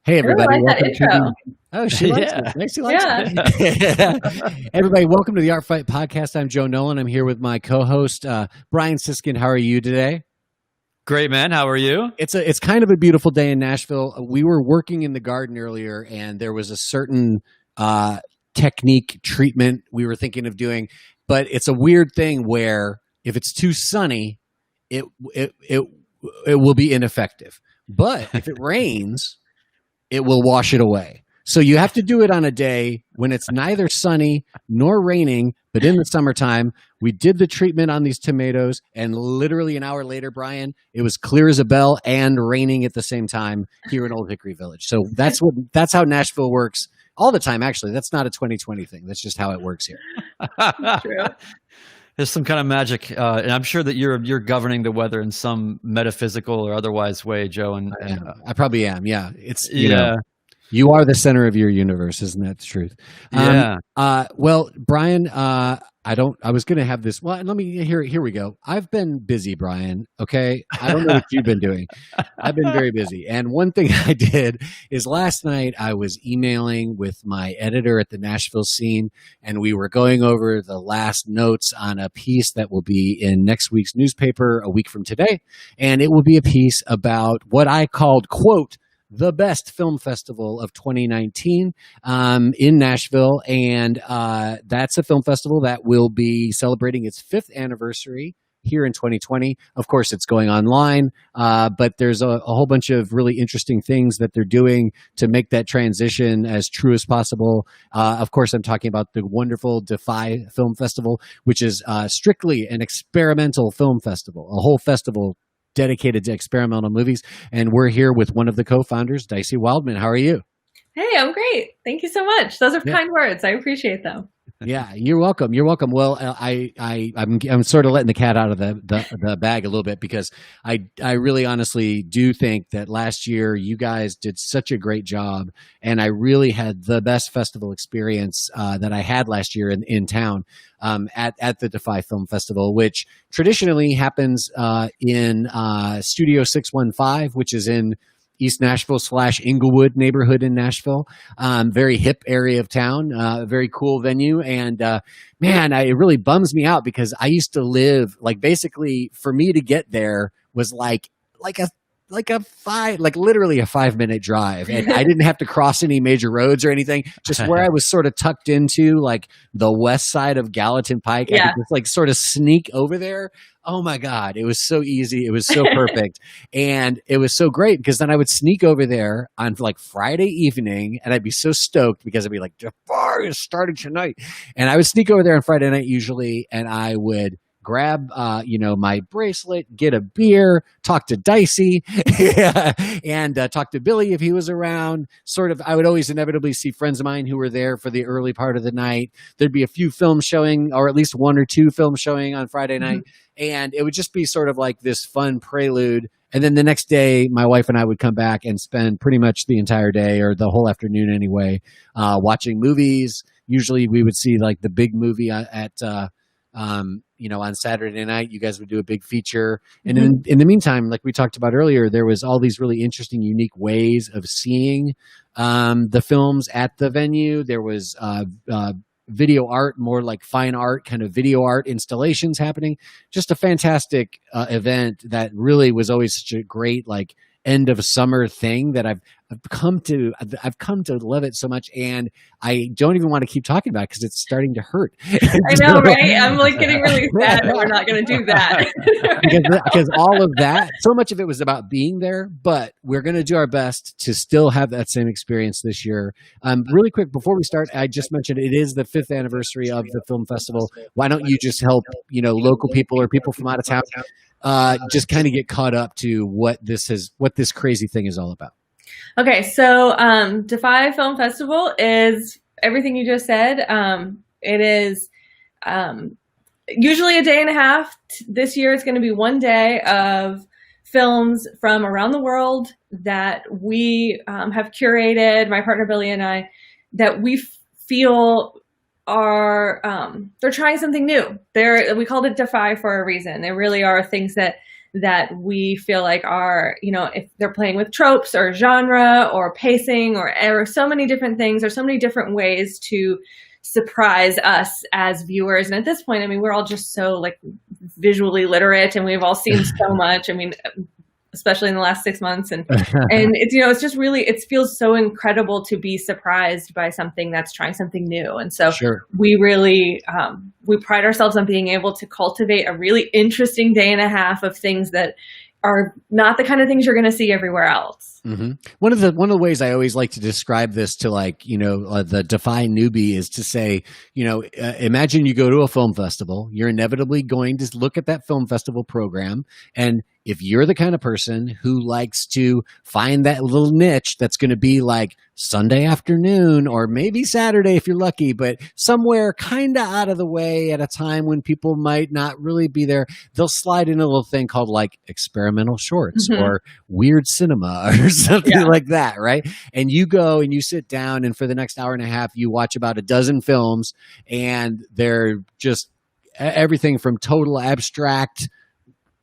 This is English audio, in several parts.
Hey, I really everybody. like that Welcome to intro. the. Oh, she likes Yeah. it. She likes Yeah. it. Everybody, welcome to the Art Fight Podcast. I'm Joe Nolan. I'm here with my co-host, Brian Siskin. How are you today? Great, man. How are you? It's kind of a beautiful day in Nashville. We were working in the garden earlier, and there was a certain technique treatment we were thinking of doing, but it's a weird thing where if it's too sunny, it will be ineffective. But if it rains, it will wash it away. So you have to do it on a day when it's neither sunny nor raining, but in the summertime. We did the treatment on these tomatoes, and literally an hour later, Brian, it was clear as a bell and raining at the same time here in Old Hickory Village. So that's how Nashville works all the time. Actually, that's not a 2020 thing. That's just how it works here. True. There's some kind of magic, and I'm sure that you're governing the weather in some metaphysical or otherwise way, Joe. And I probably am. Yeah, it's yeah. You are the center of your universe, isn't that the truth? Yeah. Well, Brian, I was going to have this. Well, let me here we go. I've been busy, Brian. Okay. I don't know what you've been doing. I've been very busy. And one thing I did is last night I was emailing with my editor at the Nashville Scene, and we were going over the last notes on a piece that will be in next week's newspaper a week from today. And it will be a piece about what I called, quote, the best film festival of 2019 in Nashville. And that's a film festival that will be celebrating its 5th anniversary here in 2020. Of course, it's going online, but there's a whole bunch of really interesting things that they're doing to make that transition as true as possible. Of course, I'm talking about the wonderful Defy Film Festival, which is strictly an experimental film festival, a whole festival dedicated to experimental movies. And we're here with one of the co-founders, Dycee Wildman. How are you? Hey, I'm great. Thank you so much. Those are kind words. I appreciate them. Yeah, you're welcome. You're welcome. Well, I'm sort of letting the cat out of the bag a little bit, because I really honestly do think that last year you guys did such a great job, and I really had the best festival experience that I had last year in town at the Defy Film Festival, which traditionally happens in Studio 615, which is in East Nashville / Inglewood neighborhood in Nashville. Very hip area of town, very cool venue. And man, it really bums me out, because I used to live, like, basically for me to get there was literally a 5-minute drive, and I didn't have to cross any major roads or anything. Just where I was sort of tucked into, like, the west side of Gallatin Pike, I could just, like, sort of sneak over there. Oh my God, it was so easy. It was so perfect. And it was so great, because then I would sneak over there on, like, Friday evening, and I'd be so stoked, because I'd be like, Jafar is starting tonight. And I would sneak over there on Friday night usually, and I would grab, my bracelet, get a beer, talk to Dycee, and talk to Billy if he was around. Sort of, I would always inevitably see friends of mine who were there for the early part of the night. There'd be a few films showing, or at least 1 or 2 films showing on Friday night. And it would just be sort of like this fun prelude. And then the next day, my wife and I would come back and spend pretty much the entire day, or the whole afternoon anyway, watching movies. Usually we would see, like, the big movie on Saturday night. You guys would do a big feature. And in the meantime, like we talked about earlier, there was all these really interesting, unique ways of seeing the films at the venue. There was video art, more like fine art, kind of video art installations happening. Just a fantastic event that really was always such a great, like, end of summer thing that I've come to love it so much, and I don't even want to keep talking about it, because it's starting to hurt. I know, right? I'm, like, getting really sad that we're not going to do that. because all of that, so much of it was about being there, but we're going to do our best to still have that same experience this year. Really quick, before we start, I just mentioned it is the 5th anniversary of the film festival. Why don't you just help, local people or people from out of town just kind of get caught up to what this crazy thing is all about? Okay, so Defy Film Festival is everything you just said. It is usually a day and a half. This year it's going to be 1 day of films from around the world that we have curated, my partner Billy and I, that we feel are they're trying something new. We called it Defy for a reason. There really are things that that we feel like are, if they're playing with tropes or genre or pacing or so many different things, or so many different ways to surprise us as viewers. And at this point, I mean, we're all just so like visually literate, and we've all seen so much. I mean, especially in the last 6 months. And it's, it's just really, it feels so incredible to be surprised by something that's trying something new. And so we really, we pride ourselves on being able to cultivate a really interesting day and a half of things that are not the kind of things you're going to see everywhere else. Mm-hmm. One of the ways I always like to describe this to the Defy newbie is to say, imagine you go to a film festival, you're inevitably going to look at that film festival program. And if you're the kind of person who likes to find that little niche that's going to be like Sunday afternoon or maybe Saturday if you're lucky, but somewhere kind of out of the way at a time when people might not really be there, they'll slide in a little thing called like experimental shorts or weird cinema or something like that, right? And you go and you sit down, and for the next hour and a half, you watch about a dozen films, and they're just everything from total abstract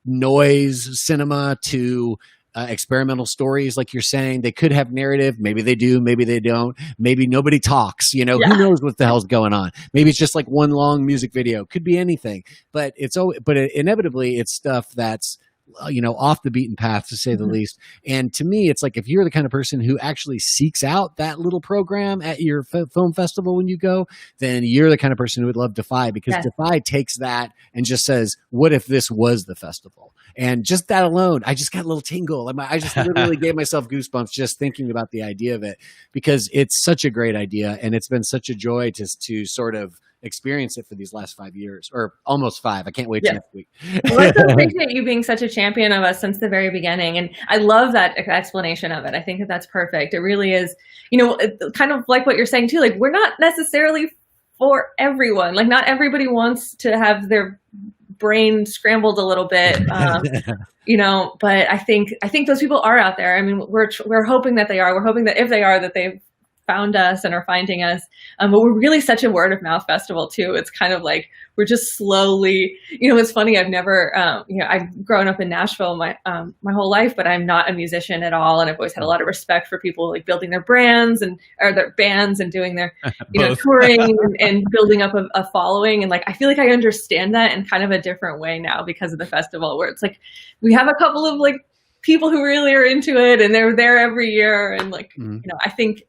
noise cinema to experimental stories, like you're saying. They could have narrative, maybe they do, maybe they don't, maybe nobody talks, who knows what the hell's going on. Maybe it's just like one long music video, could be anything, but inevitably it's stuff that's off the beaten path, to say the least. And to me, it's like, if you're the kind of person who actually seeks out that little program at your film festival when you go, then you're the kind of person who would love Defy, because Defy takes that and just says, what if this was the festival? And just that alone, I just got a little tingle. I just literally gave myself goosebumps just thinking about the idea of it, because it's such a great idea. And it's been such a joy to sort of experience it for these last 5 years, or almost 5. I can't wait till next week. Well, I appreciate you being such a champion of us since the very beginning. And I love that explanation of it. I think that's perfect. It really is, kind of like what you're saying too, like we're not necessarily for everyone. Like not everybody wants to have their brain scrambled a little bit, but I think those people are out there. I mean, we're hoping that they are. We're hoping that if they are, that they've found us and are finding us. But we're really such a word of mouth festival too. It's kind of like we're just slowly, it's funny. I've never, I've grown up in Nashville my whole life, but I'm not a musician at all. And I've always had a lot of respect for people like building their brands or their bands and doing their, touring and building up a following. And like, I feel like I understand that in kind of a different way now because of the festival, where it's like, we have a couple of like people who really are into it and they're there every year. And like, I think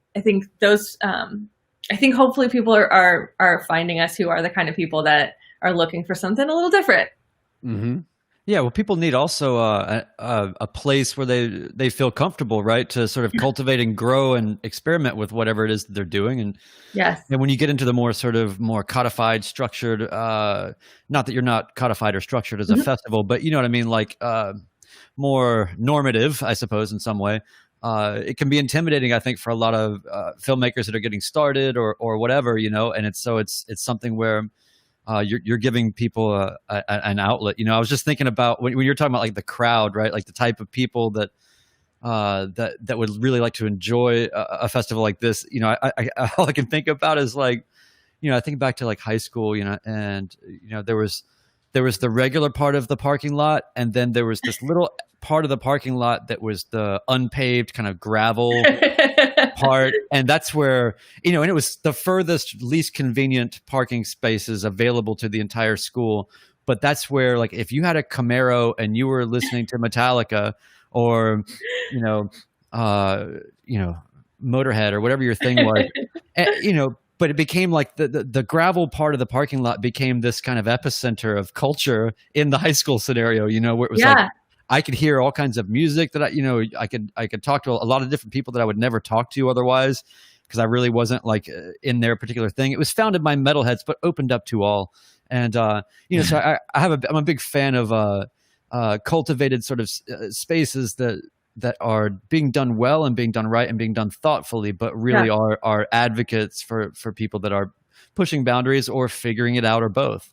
those, I think hopefully people are finding us who are the kind of people that are looking for something a little different. Mm-hmm. Yeah. Well, people need also a place where they feel comfortable, right? To sort of cultivate and grow and experiment with whatever it is that they're doing. And and when you get into the more codified, structured, not that you're not codified or structured as a festival, but you know what I mean? Like, more normative, I suppose, in some way. It can be intimidating, I think, for a lot of filmmakers that are getting started or whatever, and it's something where you're giving people an outlet. I was just thinking about when you're talking about like the crowd, right? Like the type of people that would really like to enjoy a festival like this. I all I can think about is like, I think back to like high school, and there was the regular part of the parking lot, and then there was this little part of the parking lot that was the unpaved kind of gravel part. And that's where, and it was the furthest, least convenient parking spaces available to the entire school. But that's where, like, if you had a Camaro and you were listening to Metallica or, Motorhead or whatever your thing was, but it became like the gravel part of the parking lot became this kind of epicenter of culture in the high school scenario, where it was like, I could hear all kinds of music that I could talk to a lot of different people that I would never talk to otherwise, because I really wasn't like in their particular thing. It was founded by metalheads, but opened up to all. And, so I'm a big fan of cultivated sort of spaces that are being done well and being done right and being done thoughtfully, but really are advocates for people that are pushing boundaries or figuring it out, or both.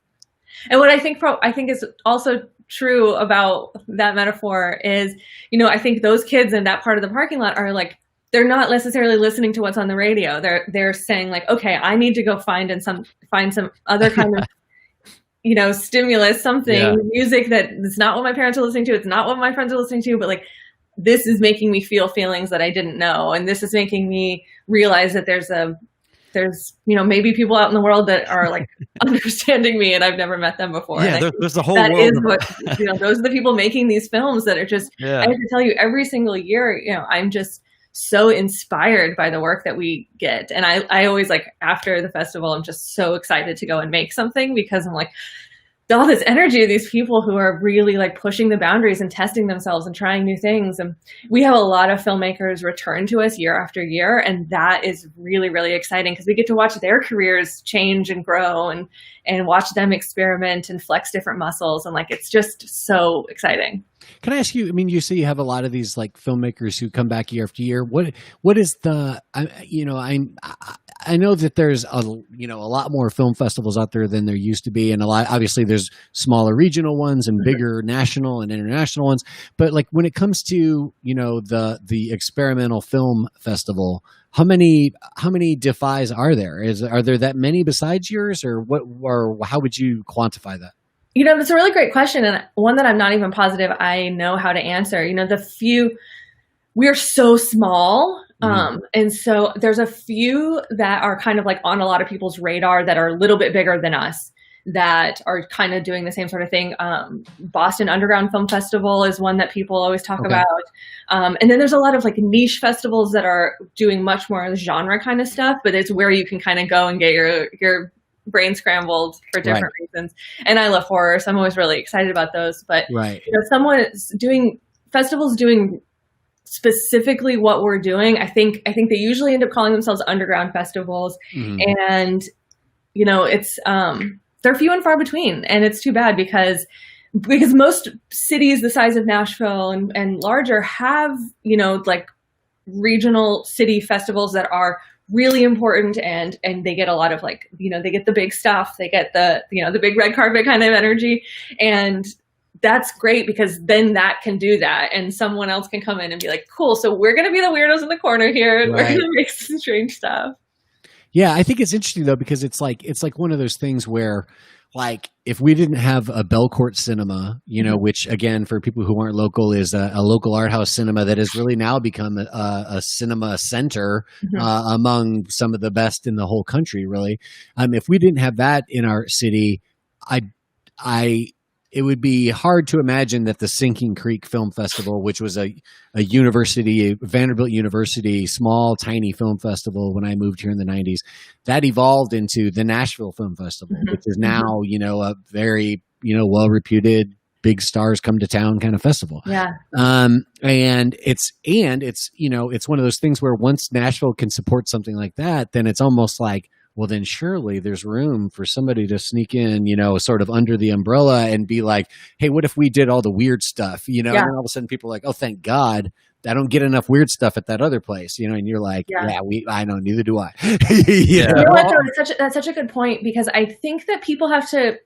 And what I think is also true about that metaphor is, I think those kids in that part of the parking lot are like, they're not necessarily listening to what's on the radio. They're saying like, okay, I need to go find some other kind of stimulus, something, music that it's not what my parents are listening to. It's not what my friends are listening to, but like, this is making me feel feelings that I didn't know. And this is making me realize that there's maybe people out in the world that are like understanding me and I've never met them before. Yeah, there's the whole that world. Is what, those are the people making these films that are just, I have to tell you, every single year, I'm just so inspired by the work that we get. And I always, like, after the festival, I'm just so excited to go and make something, because I'm like, all this energy of these people who are really like pushing the boundaries and testing themselves and trying new things. And we have a lot of filmmakers return to us year after year. And that is really, really exciting, because we get to watch their careers change and grow and watch them experiment and flex different muscles. And like, it's just so exciting. Can I ask you, I mean, you say you have a lot of these like filmmakers who come back year after year. What is the, I know that there's a lot more film festivals out there than there used to be. And obviously there's smaller regional ones and bigger national and international ones. But like, when it comes to, the experimental film festival, how many Defys are there? Are there that many besides yours, or how would you quantify that? That's a really great question, and one that I'm not even positive I know how to answer. We're so small, and so there's a few that are kind of like on a lot of people's radar that are a little bit bigger than us, that are kind of doing the same sort of thing. Boston Underground Film Festival is one that people always talk about. And then there's a lot of like niche festivals that are doing much more genre kind of stuff, but it's where you can kind of go and get your brain scrambled for different reasons. And I love horror, so I'm always really excited about those. But someone is doing festivals doing specifically what we're doing. I think they usually end up calling themselves underground festivals, and it's they're few and far between, and it's too bad, because most cities the size of Nashville and larger have like regional city festivals that are really important, and they get a lot of like, they get the big stuff, they get the the big red carpet kind of energy, and that's great, because then that can do that, and someone else can come in and be like, cool, so we're going to be the weirdos in the corner here, and we're going to make some strange stuff. Yeah, I think it's interesting though, because it's like one of those things where, like, if we didn't have a Belcourt Cinema, which again, for people who aren't local, is a local art house cinema that has really now become a cinema center among some of the best in the whole country, really. If we didn't have that in our city, it would be hard to imagine that the Sinking Creek Film Festival, which was a Vanderbilt University, small, tiny film festival when I moved here in the 90s, that evolved into the Nashville Film Festival, which is now, a very, well-reputed, big stars come to town kind of festival. Yeah. And it's one of those things where once Nashville can support something like that, then it's almost like, well, then surely there's room for somebody to sneak in, sort of under the umbrella and be like, hey, what if we did all the weird stuff? And then all of a sudden people are like, oh, thank God, I don't get enough weird stuff at that other place, and you're like, I know, neither do I. That's such a good point, because I think that people have to,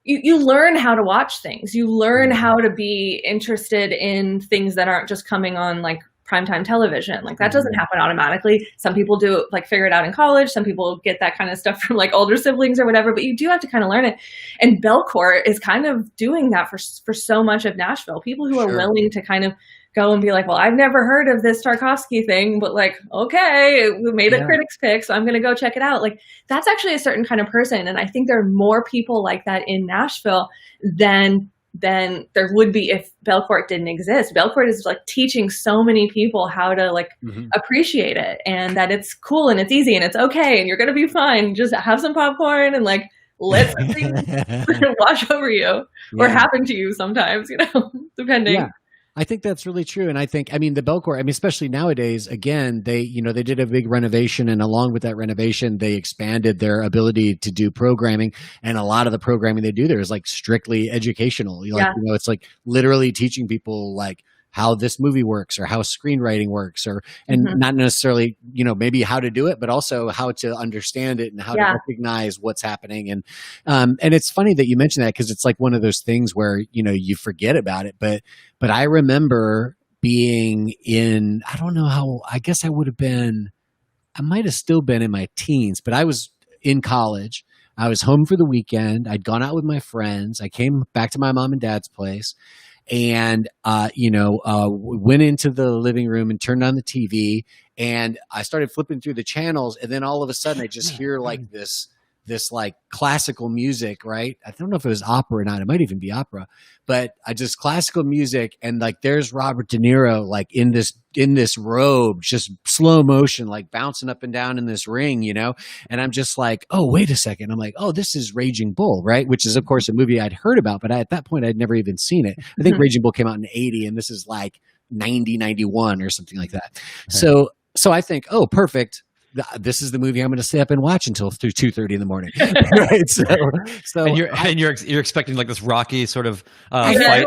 you learn how to watch things. You learn how to be interested in things that aren't just coming on like primetime television. Like, that doesn't happen automatically. Some people do like figure it out in college. Some people get that kind of stuff from like older siblings or whatever, but you do have to kind of learn it. And Belcourt is kind of doing that for so much of Nashville. People who are willing to kind of go and be like, well, I've never heard of this Tarkovsky thing, but like, okay, we made a critic's pick, so I'm going to go check it out. Like, that's actually a certain kind of person. And I think there are more people like that in Nashville than there would be if Belcourt didn't exist. Belcourt is like teaching so many people how to like appreciate it, and that it's cool and it's easy and it's okay and you're going to be fine. Just have some popcorn and like, let things wash over you or happen to you sometimes, depending. Yeah. I think that's really true. And the Belcourt, especially nowadays, again, they did a big renovation, and along with that renovation, they expanded their ability to do programming. And a lot of the programming they do there is like strictly educational. It's like literally teaching people like how this movie works or how screenwriting works, and not necessarily, maybe how to do it, but also how to understand it and how to recognize what's happening. And it's funny that you mentioned that, because it's like one of those things where, you forget about it. But I remember being in, I don't know how, I guess I might have still been in my teens, but I was in college. I was home for the weekend. I'd gone out with my friends. I came back to my mom and dad's place, and went into the living room and turned on the TV, and I started flipping through the channels, and then all of a sudden I just hear like this like classical music, right? I don't know if it was opera or not. It might even be opera, but I just classical music, and like there's Robert De Niro like in this robe, just slow motion, like bouncing up and down in this ring, and I'm just like, oh, wait a second. I'm like, oh, this is Raging Bull, right? Which is of course a movie I'd heard about, but at that point I'd never even seen it. I think Raging Bull came out in 80, and this is like 90, 91 or something like that. Right. So I think, oh, perfect. This is the movie I'm going to stay up and watch until through 2:30 in the morning. Right? So and you're expecting like this rocky sort of fight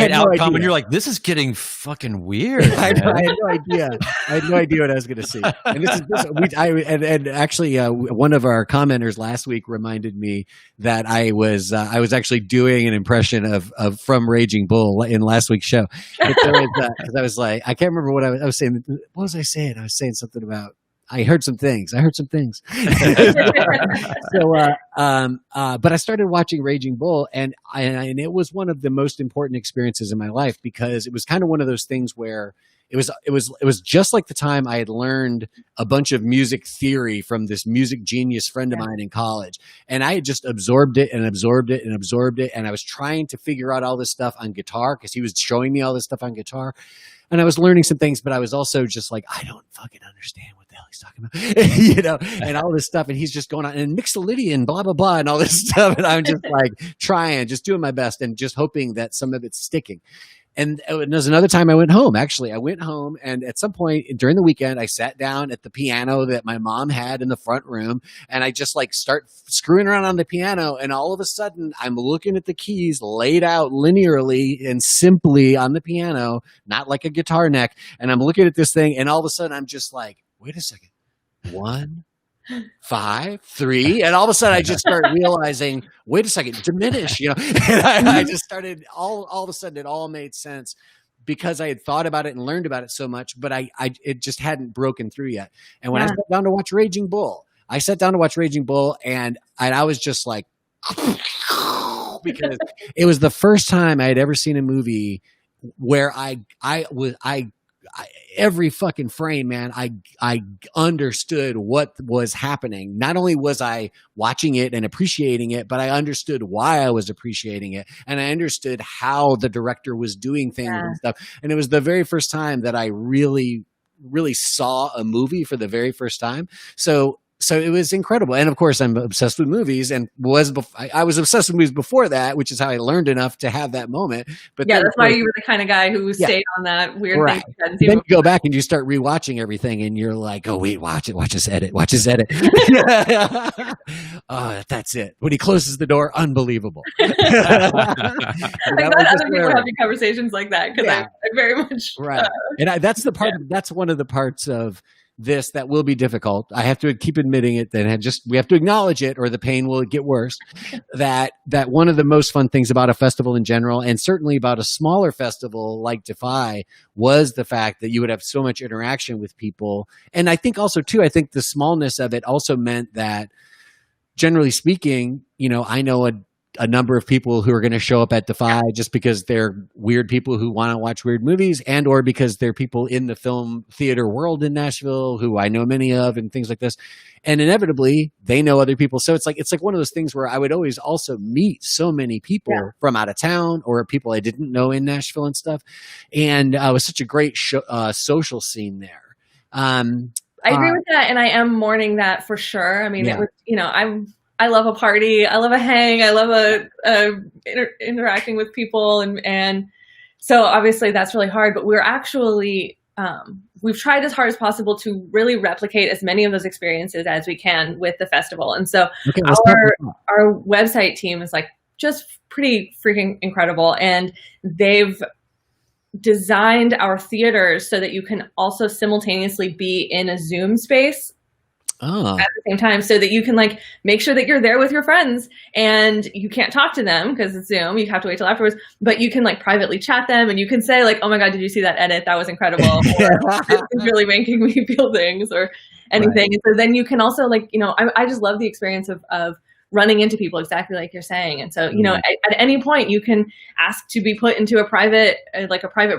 outcome, and you're like, this is getting fucking weird. I had no idea. I had no idea what I was going to see. And actually, one of our commenters last week reminded me that I was actually doing an impression of from Raging Bull in last week's show. Because I was like, I can't remember what I was saying. What was I saying? I was saying something about. I heard some things. But I started watching Raging Bull, and it was one of the most important experiences in my life, because it was kind of one of those things where it was just like the time I had learned a bunch of music theory from this music genius friend of mine in college, and I had just absorbed it, and I was trying to figure out all this stuff on guitar, because he was showing me all this stuff on guitar. And I was learning some things, but I was also just like, I don't fucking understand what the hell he's talking about, and all this stuff. And he's just going on and Mixolydian, blah, blah, blah, and all this stuff. And I'm just like just doing my best and just hoping that some of it's sticking. And there's another time I went home. Actually, I went home, and at some point during the weekend, I sat down at the piano that my mom had in the front room, and I just like start screwing around on the piano. And all of a sudden, I'm looking at the keys laid out linearly and simply on the piano, not like a guitar neck. And I'm looking at this thing, and all of a sudden, I'm just like, wait a second, 1, 5, 3, and all of a sudden I just started realizing, wait a second, diminish, and I just started all of a sudden it all made sense, because I had thought about it and learned about it so much, but it just hadn't broken through yet. And when I sat down to watch Raging Bull, and I was just like, because it was the first time I had ever seen a movie where every fucking frame, man, I understood what was happening. Not only was I watching it and appreciating it, but I understood why I was appreciating it. And I understood how the director was doing things and stuff. And it was the very first time that I really, really saw a movie for the very first time. So it was incredible. And of course, I'm obsessed with movies, and I was obsessed with movies before that, which is how I learned enough to have that moment. But that's why you were the kind of guy who stayed on that weird thing. Then you go back and you start rewatching everything, and you're like, oh, wait, watch this edit. Oh, that's it. When he closes the door, unbelievable. I'm glad other people are having conversations like that, because I very much. Right. And that's the part, that's one of the parts of this that will be difficult. I have to keep admitting it, we have to acknowledge it, or the pain will get worse. that one of the most fun things about a festival in general, and certainly about a smaller festival like Defy, was the fact that you would have so much interaction with people. And I think also too, I think the smallness of it also meant that, generally speaking, I know a number of people who are going to show up at Defy just because they're weird people who want to watch weird movies, and or because they're people in the film theater world in Nashville who I know many of, and things like this. And inevitably they know other people. So it's like one of those things where I would always also meet so many people from out of town, or people I didn't know in Nashville and stuff. And it was such a great social scene there. I agree with that. And I am mourning that for sure. I mean, it was, I love a party. I love a hang. I love interacting with people. And so obviously that's really hard, but we're actually, we've tried as hard as possible to really replicate as many of those experiences as we can with the festival. And so our website team is like just pretty freaking incredible. And they've designed our theaters so that you can also simultaneously be in a Zoom space at the same time, so that you can like make sure that you're there with your friends, and you can't talk to them because it's Zoom. You have to wait till afterwards, but you can like privately chat them, and you can say like, "Oh my God, did you see that edit? That was incredible." Or, "This is really making me feel things," or anything. Right. And so then you can also like, I just love the experience of running into people exactly like you're saying. And so, you know, at any point you can ask to be put into a private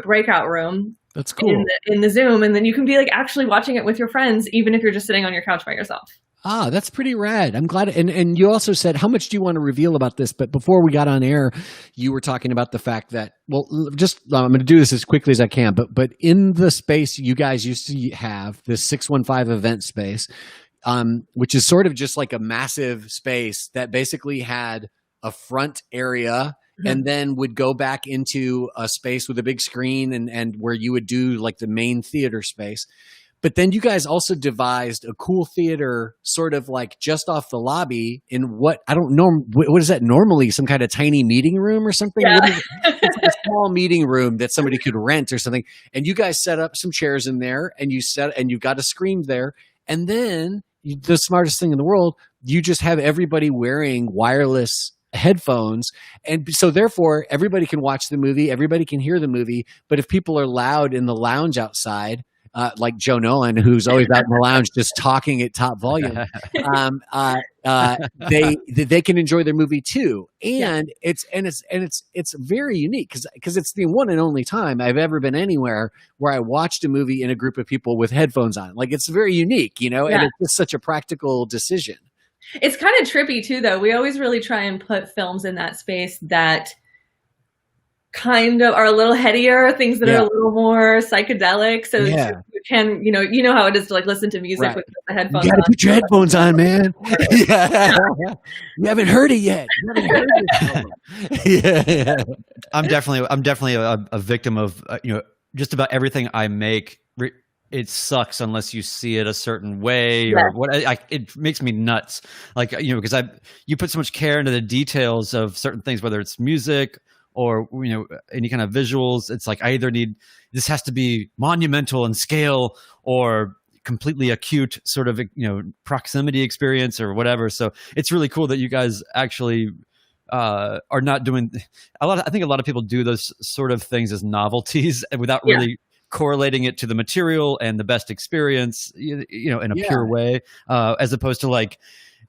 breakout room. That's cool. In the Zoom, and then you can be like actually watching it with your friends, even if you're just sitting on your couch by yourself. Ah, that's pretty rad. I'm glad. And you also said, how much do you want to reveal about this? But before we got on air, you were talking about the fact that, well, I'm going to do this as quickly as I can, but in the space you guys used to have, this 615 event space, which is sort of just like a massive space that basically had a front area and then would go back into a space with a big screen and where you would do like the main theater space. But then you guys also devised a cool theater sort of like just off the lobby in what, I don't know, what is that normally? Some kind of tiny meeting room or something? Yeah. It's like a small meeting room that somebody could rent or something. And you guys set up some chairs in there and you've got a screen there. And then the smartest thing in the world, you just have everybody wearing wireless headphones, and so therefore everybody can watch the movie, everybody can hear the movie. But if people are loud in the lounge outside, like Joe Nolan, who's always out in the lounge just talking at top volume, they can enjoy their movie too. And it's very unique because it's the one and only time I've ever been anywhere where I watched a movie in a group of people with headphones on. Like, it's very unique, you know, and it's just such a practical decision. It's kind of trippy too, though. We always really try and put films in that space that kind of are a little headier, things that are a little more psychedelic. So you can, you know how it is to like listen to music with the headphones on. You gotta put your headphones on, man. You haven't heard it yet. You haven't heard it. I'm definitely a victim of just about everything I make. It sucks unless you see it a certain way or what. It makes me nuts. Like, because you put so much care into the details of certain things, whether it's music or, any kind of visuals. It's like, I either need, this has to be monumental in scale or completely acute sort of, proximity experience or whatever. So it's really cool that you guys actually are not doing I think a lot of people do those sort of things as novelties without really correlating it to the material and the best experience, in a pure way, as opposed to like,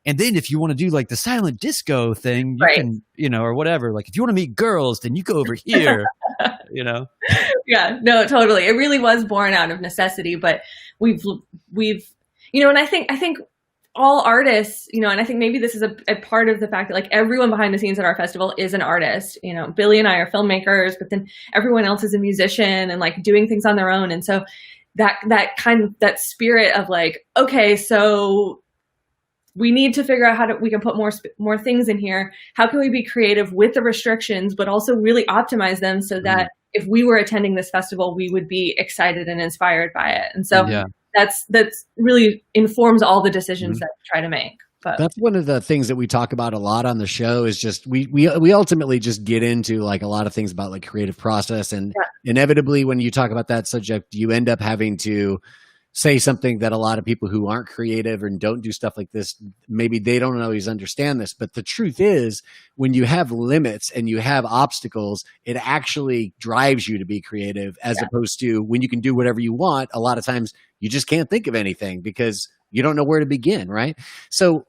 and then if you want to do like the silent disco thing, you can, or whatever, like if you want to meet girls, then you go over here, Yeah, no, totally. It really was born out of necessity, but we've, and I think all artists, and I think maybe this is a part of the fact that like everyone behind the scenes at our festival is an artist. Billy and I are filmmakers, but then everyone else is a musician and like doing things on their own. And so that spirit of like, okay, so we need to figure out how we can put more things in here. How can we be creative with the restrictions, but also really optimize them so that if we were attending this festival, we would be excited and inspired by it. And so that's really informs all the decisions that we try to make. But that's one of the things that we talk about a lot on the show is just we ultimately just get into like a lot of things about like creative process, and inevitably when you talk about that subject, you end up having to say something that a lot of people who aren't creative and don't do stuff like this, maybe they don't always understand this. But the truth is, when you have limits and you have obstacles, it actually drives you to be creative, as opposed to when you can do whatever you want. A lot of times you just can't think of anything because you don't know where to begin, right? So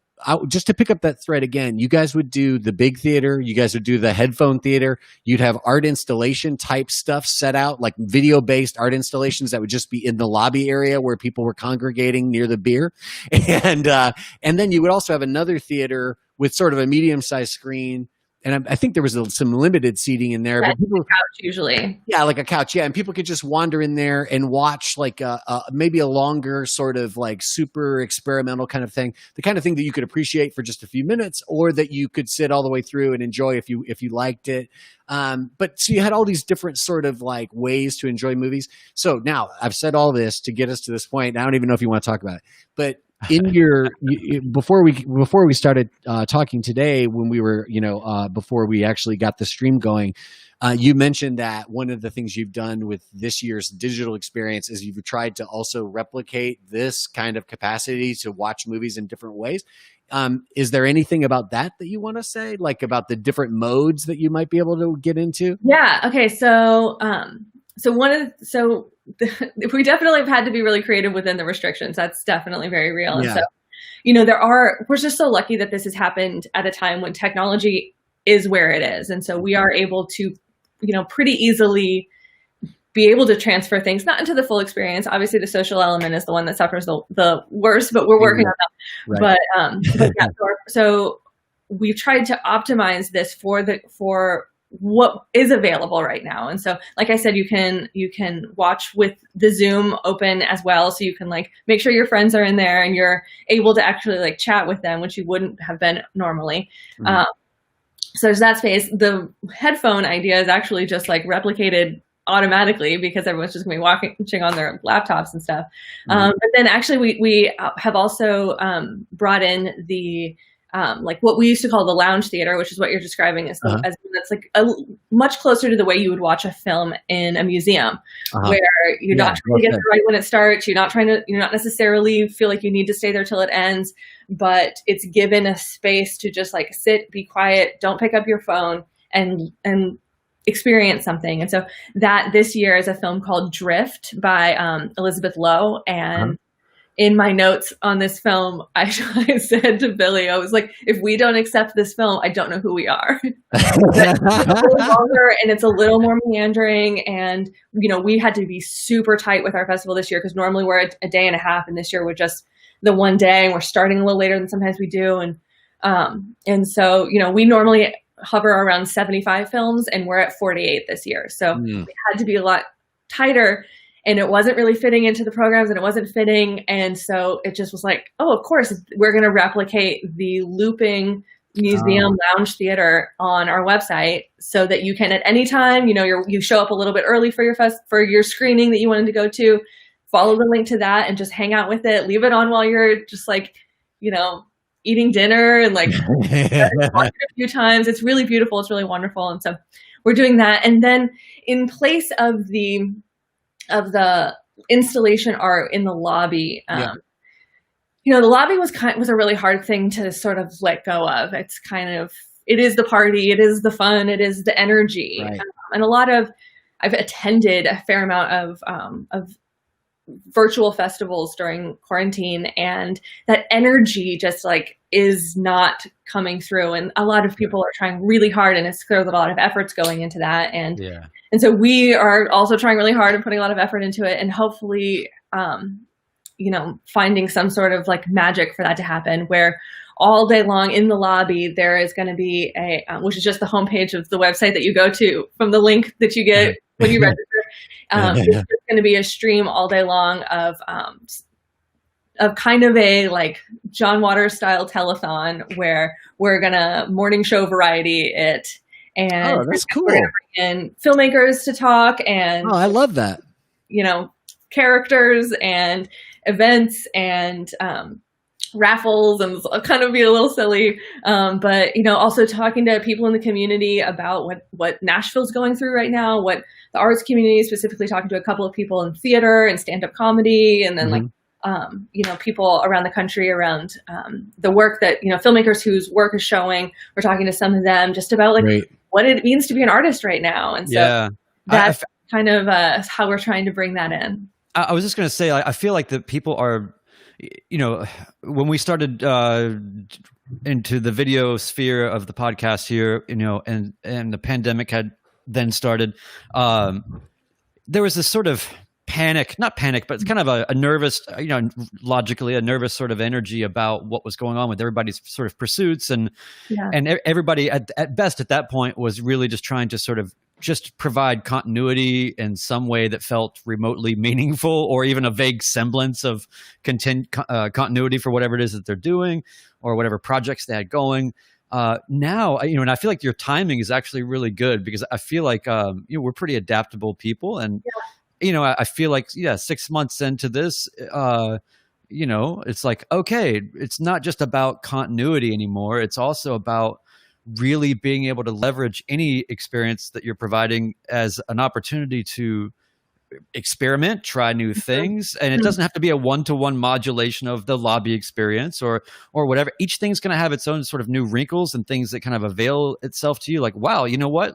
just to pick up that thread again, you guys would do the big theater, you guys would do the headphone theater, you'd have art installation type stuff set out, like video-based art installations that would just be in the lobby area where people were congregating near the beer. And then you would also have another theater with sort of a medium-sized screen. And I think there was some limited seating in there. But people, a couch usually. Yeah, like a couch. Yeah, and people could just wander in there and watch like maybe a longer sort of like super experimental kind of thing. The kind of thing that you could appreciate for just a few minutes, or that you could sit all the way through and enjoy if you liked it. But so you had all these different sort of like ways to enjoy movies. So now I've said all this to get us to this point. I don't even know if you want to talk about it, but in your before we started talking today, when we were before we actually got the stream going, you mentioned that one of the things you've done with this year's digital experience is you've tried to also replicate this kind of capacity to watch movies in different ways. Is there anything about that you want to say, like about the different modes that you might be able to get into? Yeah. Okay. So we definitely have had to be really creative within the restrictions. That's definitely very real. And so we're just so lucky that this has happened at a time when technology is where it is. And so we are able to, pretty easily be able to transfer things, not into the full experience. Obviously the social element is the one that suffers the worst, but we're working on that. Right. But yeah, so we've tried to optimize this for what is available right now. And so, like I said, you can watch with the Zoom open as well. So you can make sure your friends are in there and you're able to actually chat with them, which you wouldn't have been normally. Mm-hmm. So there's that space. The headphone idea is actually just replicated automatically because everyone's just going to be watching on their laptops and stuff. Mm-hmm. But then actually we have also brought in the what we used to call the lounge theater, which is what you're describing as that's much closer to the way you would watch a film in a museum, where you're not trying to get it right when it starts. You're not necessarily feel like you need to stay there till it ends, but it's given a space to just sit, be quiet, don't pick up your phone, and experience something. And so that this year is a film called Drift by Elizabeth Lowe. And in my notes on this film, I said to Billy, I was like, if we don't accept this film, I don't know who we are. It's a little longer and it's a little more meandering. And, we had to be super tight with our festival this year because normally we're a day and a half. And this year we're just the one day and we're starting a little later than sometimes we do. And so, we normally hover around 75 films and we're at 48 this year. So we had to be a lot tighter. And it wasn't really fitting into the programs and it wasn't fitting. And so it just was of course, we're going to replicate the looping museum lounge theater on our website so that you can at any time, you show up a little bit early for your screening that you wanted to go to, follow the link to that and just hang out with it, leave it on while you're just eating dinner and watch it a few times. It's really beautiful. It's really wonderful. And so we're doing that. And then in place of the installation art in the lobby. The lobby was a really hard thing to sort of let go of. It's it is the party, it is the fun, it is the energy. Right. And I've attended a fair amount of virtual festivals during quarantine, and that energy just is not coming through. And a lot of people are trying really hard, and it's clear that a lot of effort's going into that. And so we are also trying really hard and putting a lot of effort into it, and hopefully, finding some sort of magic for that to happen, where all day long in the lobby, there is going to be which is just the homepage of the website that you go to from the link that you get when you register. It's just going to be a stream all day long of kind of a John Waters style telethon where we're going to morning show variety it. And that's cool. And filmmakers to talk and I love that. Characters and events and raffles, and kind of be a little silly, but also talking to people in the community about what Nashville's going through right now, what the arts community, specifically talking to a couple of people in theater and stand-up comedy, and then people around the country around the work that filmmakers whose work is showing. We're talking to some of them just about what it means to be an artist right now, and so that's kind of how we're trying to bring that in. I was just going to say, I feel like that people are, when we started into the video sphere of the podcast here, and the pandemic had then started, there was this sort of not panic, but it's kind of a nervous, logically a nervous sort of energy about what was going on with everybody's sort of pursuits. And everybody at best at that point was really just trying to sort of just provide continuity in some way that felt remotely meaningful, or even a vague semblance of continuity for whatever it is that they're doing or whatever projects they had going. Now, and I feel like your timing is actually really good, because I feel like, we're pretty adaptable people, and, I feel like, 6 months into this, it's okay, it's not just about continuity anymore. It's also about really being able to leverage any experience that you're providing as an opportunity to experiment, try new things. And it doesn't have to be a one-to-one modulation of the lobby experience or whatever. Each thing's going to have its own sort of new wrinkles and things that kind of avail itself to you. Wow, you know what?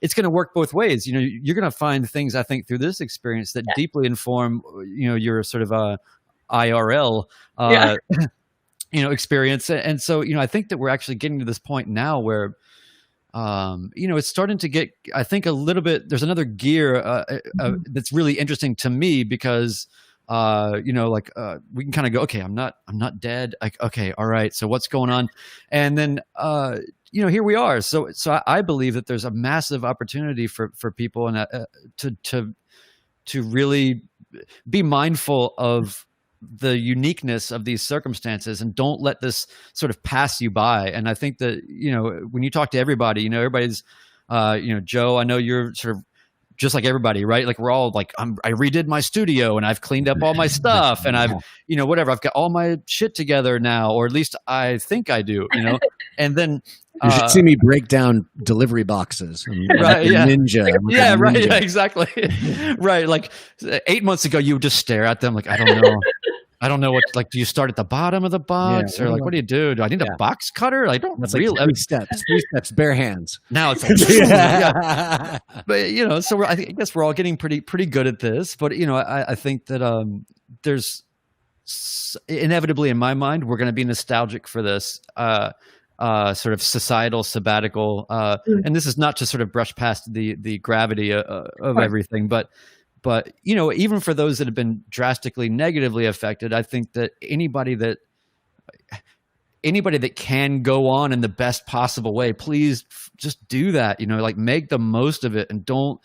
It's going to work both ways. You're going to find things, I think, through this experience that deeply inform, your sort of IRL experience. And so, I think that we're actually getting to this point now where, it's starting to get, I think, a little bit, there's another gear that's really interesting to me because, we can kind of go, okay, I'm not dead. Like, okay, all right. So what's going on? And then, here we are. So I believe that there's a massive opportunity for people and to really be mindful of the uniqueness of these circumstances and don't let this sort of pass you by. And I think that, when you talk to everybody, everybody's, Joe, I know you're sort of just like everybody, right? Like we're all like, I redid my studio and I've cleaned up all my stuff and I've, whatever, I've got all my shit together now, or at least I think I do, and then you should see me break down delivery boxes. Right? Yeah. Ninja. Yeah. Right. Yeah. Exactly. Right. Like 8 months ago, you would just stare at them like, I don't know. I don't know what, like, do you start at the bottom of the box or like, what do you do? Do I need a box cutter? I don't really. Like three steps, bare hands. Now it's like, yeah. But, so I guess we're all getting pretty good at this, but, I think that there's inevitably in my mind, we're going to be nostalgic for this sort of societal sabbatical. And this is not to sort of brush past the gravity of everything, but even for those that have been drastically negatively affected, I think that anybody that can go on in the best possible way, please just do that, like make the most of it and don't,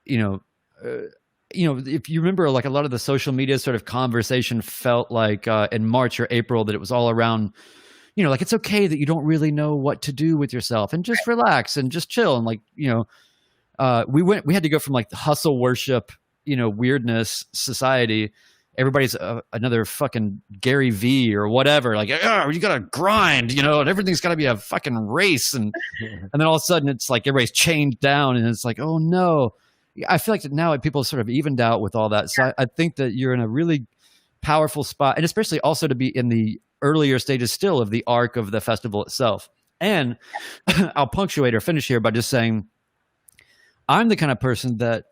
if you remember, like a lot of the social media sort of conversation felt like in March or April that it was all around, like it's okay that you don't really know what to do with yourself and just relax and just chill. And like, we had to go from like the hustle worship, weirdness society. Everybody's another fucking Gary V or whatever. Like, oh, you gotta grind, and everything's gotta be a fucking race. And then all of a sudden it's like everybody's chained down and it's like, oh no. I feel like now people sort of evened out with all that. So I think that you're in a really powerful spot, and especially also to be in the earlier stages still of the arc of the festival itself. And I'll punctuate or finish here by just saying, I'm the kind of person that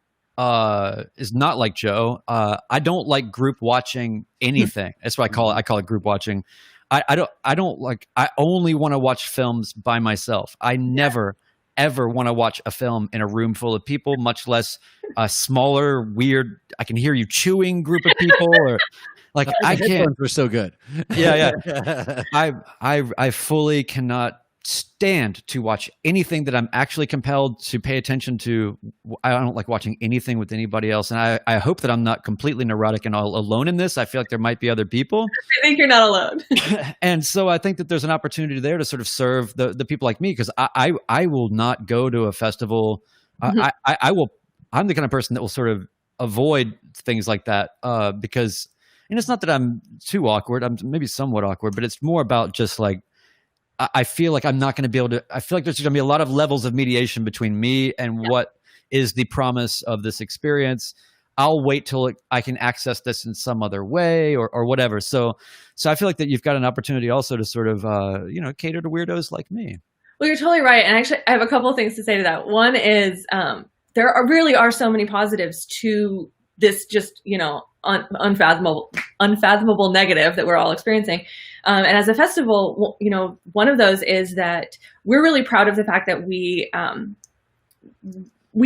is not like Joe. I don't like group watching anything. That's what I call it. I call it group watching. I only want to watch films by myself. I never, ever want to watch a film in a room full of people, much less a smaller, weird, I can hear you chewing group of people, or like I can't. We're so good. Yeah. I fully cannot stand to watch anything that I'm actually compelled to pay attention to. I don't like watching anything with anybody else. And I hope that I'm not completely neurotic and all alone in this. I feel like there might be other people. I think you're not alone. And so I think that there's an opportunity there to sort of serve the people like me, because I will not go to a festival. Mm-hmm. I'm the kind of person that will sort of avoid things like that because, and it's not that I'm too awkward. I'm maybe somewhat awkward, but it's more about just like, I feel like I'm not going to be able to, I feel like there's going to be a lot of levels of mediation between me and what is the promise of this experience. I'll wait till I can access this in some other way or whatever. So I feel like that you've got an opportunity also to sort of, cater to weirdos like me. Well, you're totally right. And actually I have a couple of things to say to that. One is there really are so many positives to this just, unfathomable negative that we're all experiencing. And as a festival, one of those is that we're really proud of the fact that we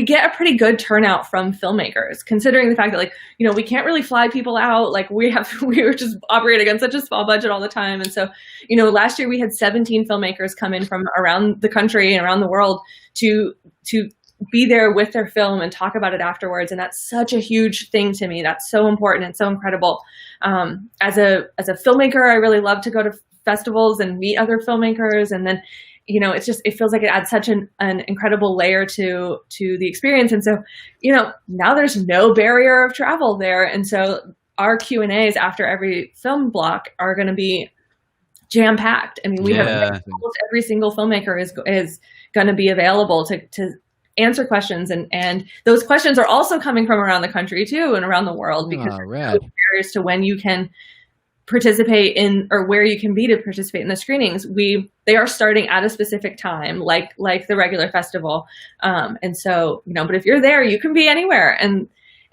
get a pretty good turnout from filmmakers, considering the fact that we can't really fly people out. Like we were just operating on such a small budget all the time. And so, last year we had 17 filmmakers come in from around the country and around the world to be there with their film and talk about it afterwards. And that's such a huge thing to me. That's so important and so incredible. As a filmmaker, I really love to go to festivals and meet other filmmakers. And then, it feels like it adds such an incredible layer to the experience. And so, now there's no barrier of travel there. And so our Q&As after every film block are going to be jam-packed. I mean, we have almost every single filmmaker is going to be available to answer questions, and those questions are also coming from around the country too and around the world, because there's barriers to when you can participate in or where you can be to participate in the screenings. They are starting at a specific time, like the regular festival, and so but if you're there, you can be anywhere,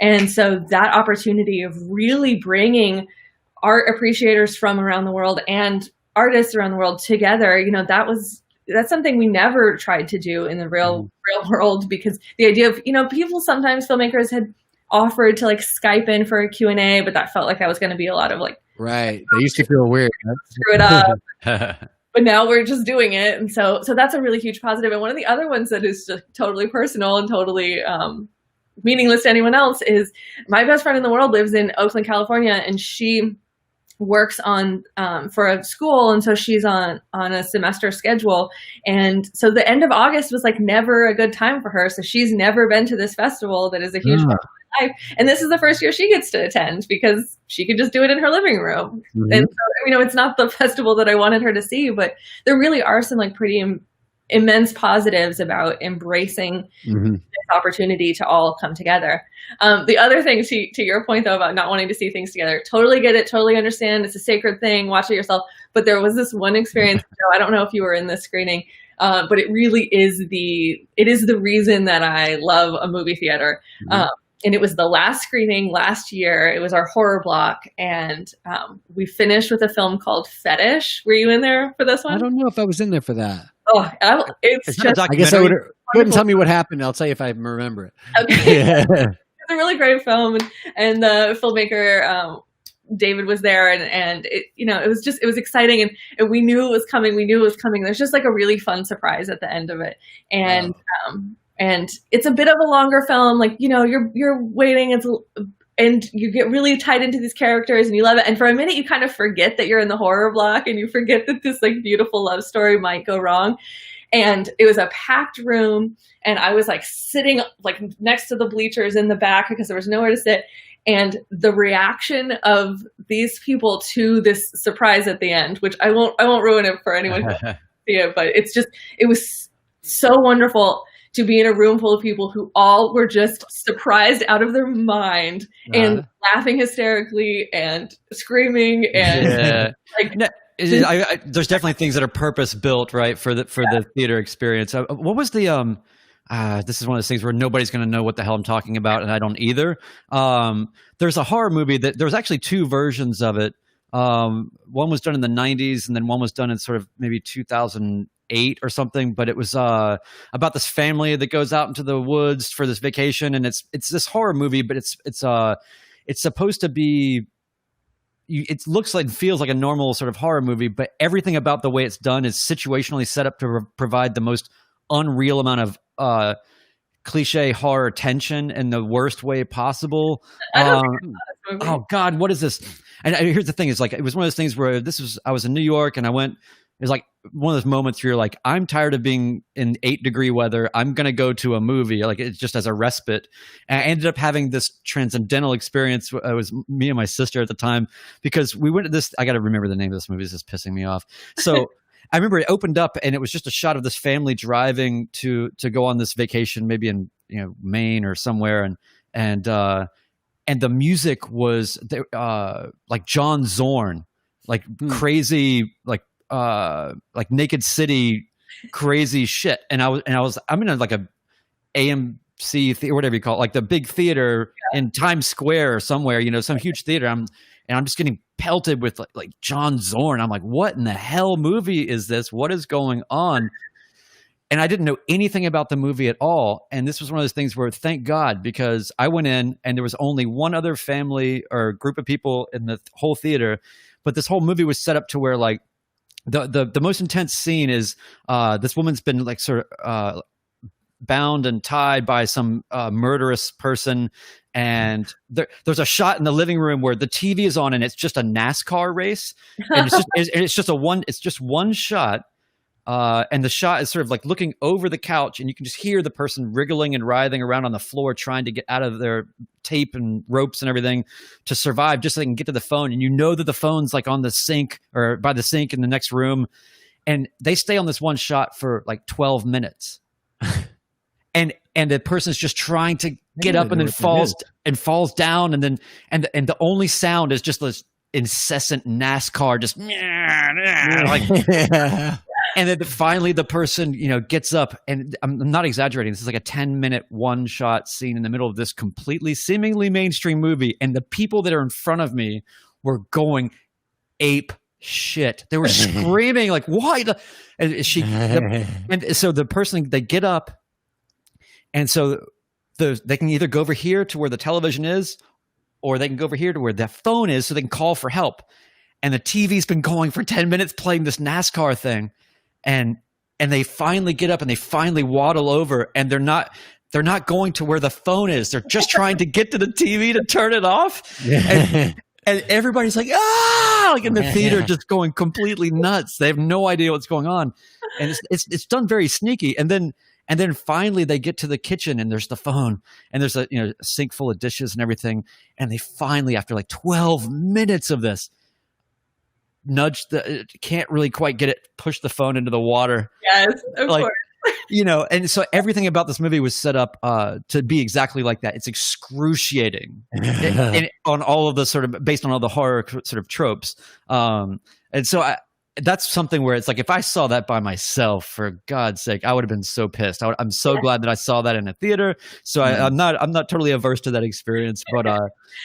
and so that opportunity of really bringing art appreciators from around the world and artists around the world together, that's something we never tried to do in the real world, because the idea of, people, sometimes filmmakers had offered to like Skype in for a Q&A, but that felt like that was going to be a lot of like, right. They used to feel weird. Screw it up. But now we're just doing it. And so that's a really huge positive. And one of the other ones that is just totally personal and totally meaningless to anyone else is my best friend in the world lives in Oakland, California, and she works on for a school, and so she's on a semester schedule, and so the end of August was like never a good time for her, so she's never been to this festival that is a huge part of her life, and this is the first year she gets to attend because she could just do it in her living room. And so, it's not the festival that I wanted her to see, but there really are some like pretty immense positives about embracing this opportunity to all come together. The other thing, to your point though, about not wanting to see things together, totally get it, totally understand. It's a sacred thing. Watch it yourself. But there was this one experience. I don't know if you were in this screening, but it really is the reason that I love a movie theater. And it was the last screening last year. It was our horror block, and we finished with a film called Fetish. Were you in there for this one? I don't know if I was in there for that. Oh, it's just. I guess I would. Go ahead and tell me what happened. I'll tell you if I remember it. Okay. It's a really great film, and the filmmaker David was there, and it, it was exciting, and we knew it was coming. There's just like a really fun surprise at the end of it, and and it's a bit of a longer film. Like you're waiting, and you get really tied into these characters and you love it. And for a minute, you kind of forget that you're in the horror block and you forget that this like beautiful love story might go wrong. And it was a packed room, and I was like sitting like next to the bleachers in the back because there was nowhere to sit. And the reaction of these people to this surprise at the end, which I won't ruin it for anyone who see it, but it was so wonderful to be in a room full of people who all were just surprised out of their mind and laughing hysterically and screaming and there's definitely things that are purpose built, right, for the theater experience. What was the this is one of those things where nobody's going to know what the hell I'm talking about, and I don't either. There's a horror movie that there was actually two versions of it. One was done in the 90s, and then one was done in sort of maybe 2008 or something. But it was about this family that goes out into the woods for this vacation, and it's this horror movie, but it's supposed to be. It looks like, feels like a normal sort of horror movie, but everything about the way it's done is situationally set up to provide the most unreal amount of cliche horror tension in the worst way possible. Oh God, what is this? And here's the thing: is like it was one of those things where I was in New York, and I went. It was like one of those moments where you're like, I'm tired of being in 8-degree weather. I'm going to go to a movie, like it's just as a respite. And I ended up having this transcendental experience. It was me and my sister at the time, because we went to this, I got to remember the name of this movie. This is pissing me off. So I remember it opened up, and it was just a shot of this family driving to go on this vacation, maybe in Maine or somewhere. And the music was like John Zorn, like crazy, like Naked City crazy shit. And I'm in like a AMC or whatever you call it, like the big theater in Times Square or somewhere, some huge theater. I'm just getting pelted with like John Zorn. I'm like, what in the hell movie is this? What is going on? And I didn't know anything about the movie at all. And this was one of those things where, thank God, because I went in and there was only one other family or group of people in the whole theater. But this whole movie was set up to where like the most intense scene is this woman's been like sort of bound and tied by some murderous person. And there's a shot in the living room where the TV is on and it's just a NASCAR race. And it's just one shot. And the shot is sort of like looking over the couch, and you can just hear the person wriggling and writhing around on the floor, trying to get out of their tape and ropes and everything to survive, just so they can get to the phone. And that the phone's like on the sink or by the sink in the next room. And they stay on this one shot for like 12 minutes. and the person's just trying to get up and then falls down. And then, and the only sound is just this incessant NASCAR, just like, and then finally the person, gets up, and I'm not exaggerating. This is like a 10-minute one-shot scene in the middle of this completely seemingly mainstream movie. And the people that are in front of me were going ape shit. They were screaming like, why? And so the person, they get up, and so they can either go over here to where the television is, or they can go over here to where the phone is so they can call for help. And the TV's been going for 10 minutes playing this NASCAR thing. And they finally get up and they finally waddle over, and they're not going to where the phone is. They're just trying to get to the TV to turn it off. And everybody's like, ah, like in the theater, just going completely nuts. They have no idea what's going on. And it's done very sneaky. And then finally they get to the kitchen, and there's the phone, and there's a sink full of dishes and everything. And they finally, after like 12 minutes of this, can't really quite get it, push the phone into the water. Yes, of course. And so everything about this movie was set up to be exactly like that. It's excruciating on all of the based on all the horror sort of tropes. And so that's something where it's like, if I saw that by myself, for God's sake, I would have been so pissed. I'm so glad that I saw that in a theater. So I'm not totally averse to that experience, but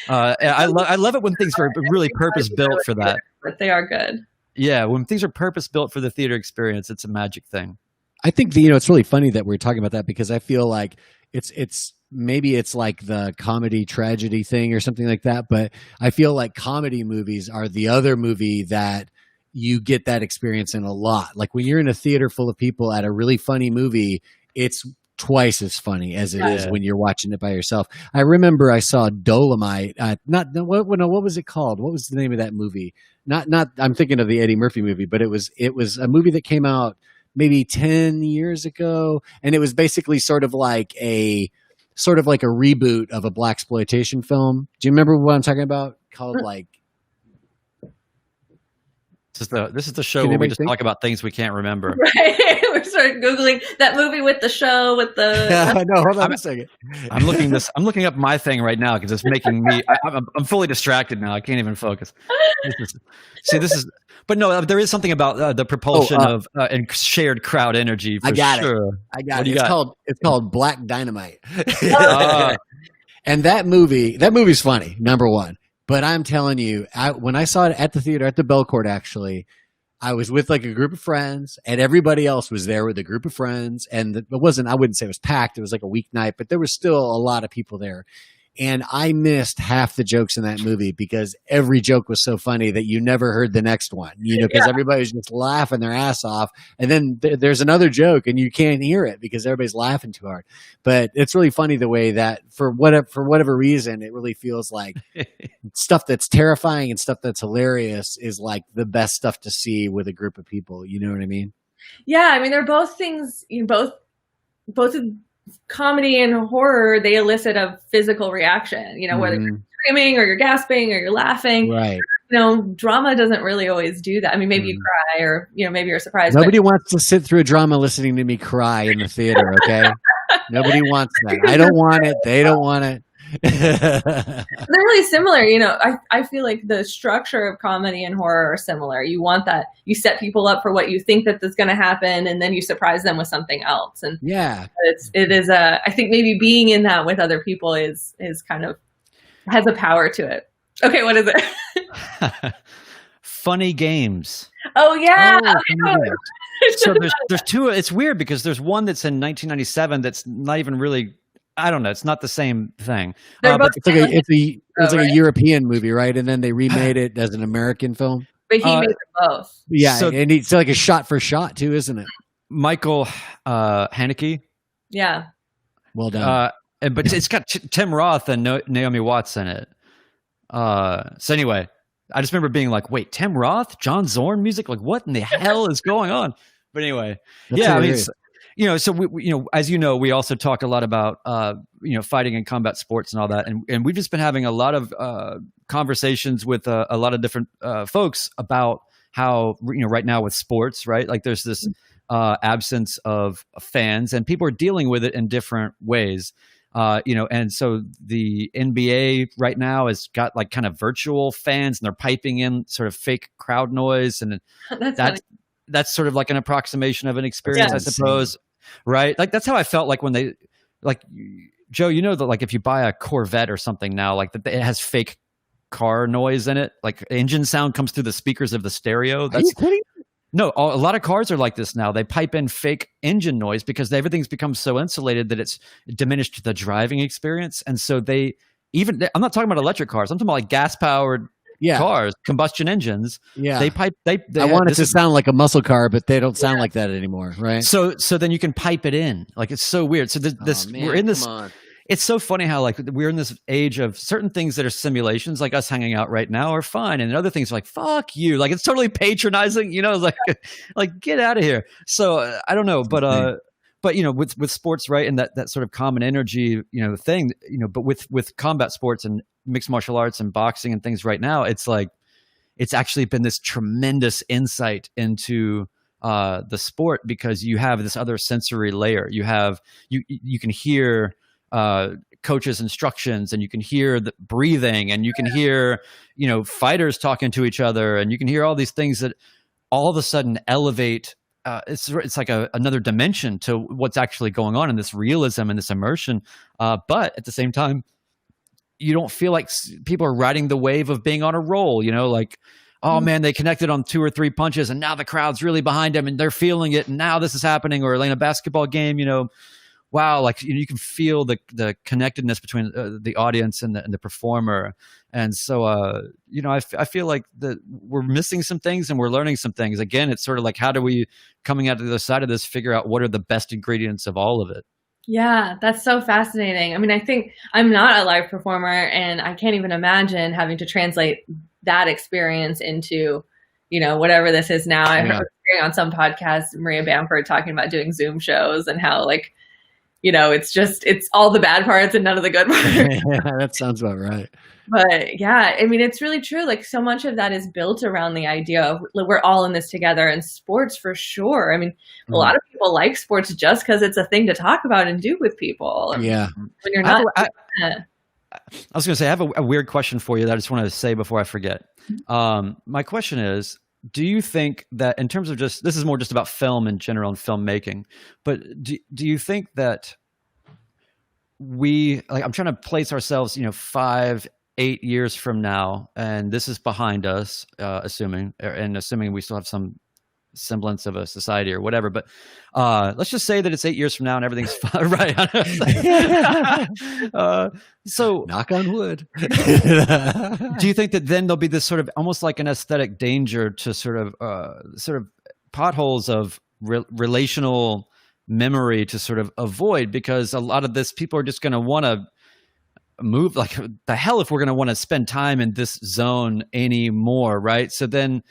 I love it when things are really purpose built for that. But they are good. Yeah, when things are purpose built for the theater experience, it's a magic thing. I think it's really funny that we're talking about that, because I feel like it's maybe it's like the comedy tragedy thing or something like that, but I feel like comedy movies are the other movie that you get that experience in a lot. Like when you're in a theater full of people at a really funny movie, it's twice as funny as it is when you're watching it by yourself. I remember I saw Dolomite. What was it called? What was the name of that movie? Not. I'm thinking of the Eddie Murphy movie, but it was a movie that came out maybe 10 years ago, and it was basically sort of like a reboot of a blaxploitation film. Do you remember what I'm talking about? Called like. This is the show where we just talk about things we can't remember. Right. We're sort of Googling that movie with the show with the. No, hold on a second. I'm looking up my thing right now because it's making me. I'm fully distracted now. I can't even focus. But no, there is something about the propulsion of and shared crowd energy. For I got sure. it. I got it. It's called Black Dynamite. And that movie's funny. Number one. But I'm telling you, when I saw it at the theater, at the Belcourt, actually, I was with like a group of friends, and everybody else was there with a group of friends. And I wouldn't say it was packed. It was like a weeknight, but there was still a lot of people there. And I missed half the jokes in that movie because every joke was so funny that you never heard the next one, because everybody was just laughing their ass off. And then there's another joke and you can't hear it because everybody's laughing too hard. But it's really funny the way that for whatever reason, it really feels like stuff that's terrifying and stuff that's hilarious is like the best stuff to see with a group of people. You know what I mean? Yeah. I mean, they're both things, both comedy and horror, they elicit a physical reaction, whether you're screaming or you're gasping or you're laughing. Right. Drama doesn't really always do that. I mean, maybe you cry or, maybe you're surprised. Nobody wants to sit through a drama listening to me cry in the theater, okay? Nobody wants that. I don't want it. They don't want it. They're really similar. I feel like the structure of comedy and horror are similar. You want that. You set people up for what you think that is going to happen, and then you surprise them with something else. And it is I think maybe being in that with other people is kind of has a power to it. Okay, what is it? Funny games. Oh yeah. So there's two. It's weird because there's one that's in 1997 that's not even really. I don't know. It's not the same thing. But it's like a European movie, right? And then they remade it as an American film. But he made them both. Yeah, and it's like a shot for shot too, isn't it? Michael Haneke. Yeah. Well done. But it's got Tim Roth and Naomi Watts in it. So anyway, I just remember being like, "Wait, Tim Roth, John Zorn music? Like, what in the hell is going on?" But anyway, hilarious. So we, as we also talk a lot about, fighting and combat sports and all that. And we've just been having a lot of conversations with a lot of different folks about how, right now with sports, right? Like there's this absence of fans and people are dealing with it in different ways. And so the NBA right now has got like kind of virtual fans and they're piping in sort of fake crowd noise. And that's sort of like an approximation of an experience, I suppose. Right. Like that's how I felt like when they like Joe, that like if you buy a Corvette or something now, like that it has fake car noise in it. Like engine sound comes through the speakers of the stereo. Are you kidding? No, a lot of cars are like this now. They pipe in fake engine noise because everything's become so insulated that it's diminished the driving experience. And so I'm not talking about electric cars. I'm talking about like gas powered cars, combustion engines. Yeah. I want it to sound like a muscle car, but they don't sound like that anymore. Right. So then you can pipe it in. Like, it's so weird. So we're in this, it's so funny how like we're in this age of certain things that are simulations, like us hanging out right now, are fine, and other things are like fuck you, like it's totally patronizing, like get out of here. So I don't know, but with sports, right, and that sort of common energy, thing, but with combat sports and mixed martial arts and boxing and things right now, it's like it's actually been this tremendous insight into the sport, because you have this other sensory layer. You can hear coaches' instructions, and you can hear the breathing, and you can hear, fighters talking to each other, and you can hear all these things that all of a sudden elevate. It's like another dimension to what's actually going on in this realism and this immersion. But at the same time, you don't feel like people are riding the wave of being on a roll, like, oh man, they connected on 2 or 3 punches and now the crowd's really behind them and they're feeling it. And now this is happening. Or like in a basketball game, wow, like you can feel the connectedness between the audience and the performer. And so, I feel like that we're missing some things and we're learning some things. Again, it's sort of like, how do we, coming out of the other side of this, figure out what are the best ingredients of all of it? Yeah, that's so fascinating. I mean, I think I'm not a live performer, and I can't even imagine having to translate that experience into, whatever this is now. I heard on some podcast, Maria Bamford talking about doing Zoom shows and how like, it's all the bad parts and none of the good parts. Yeah, that sounds about right. But yeah, I mean, it's really true. Like so much of that is built around the idea of like, we're all in this together, and sports for sure. I mean, a lot of people like sports just because it's a thing to talk about and do with people. Yeah. When you're not. I was going to say, I have a weird question for you that I just want to say before I forget. My question is, do you think that in terms of this is more just about film in general and filmmaking, but do you think that I'm trying to place ourselves, 5-8 years from now, and this is behind us, assuming we still have some semblance of a society or whatever, but let's just say that it's 8 years from now and everything's fine, right? So knock on wood. Do you think that then there'll be this sort of almost like an aesthetic danger to sort of potholes of relational memory to sort of avoid, because a lot of this, people are just going to want to move, like the hell if we're going to want to spend time in this zone anymore, right? So then,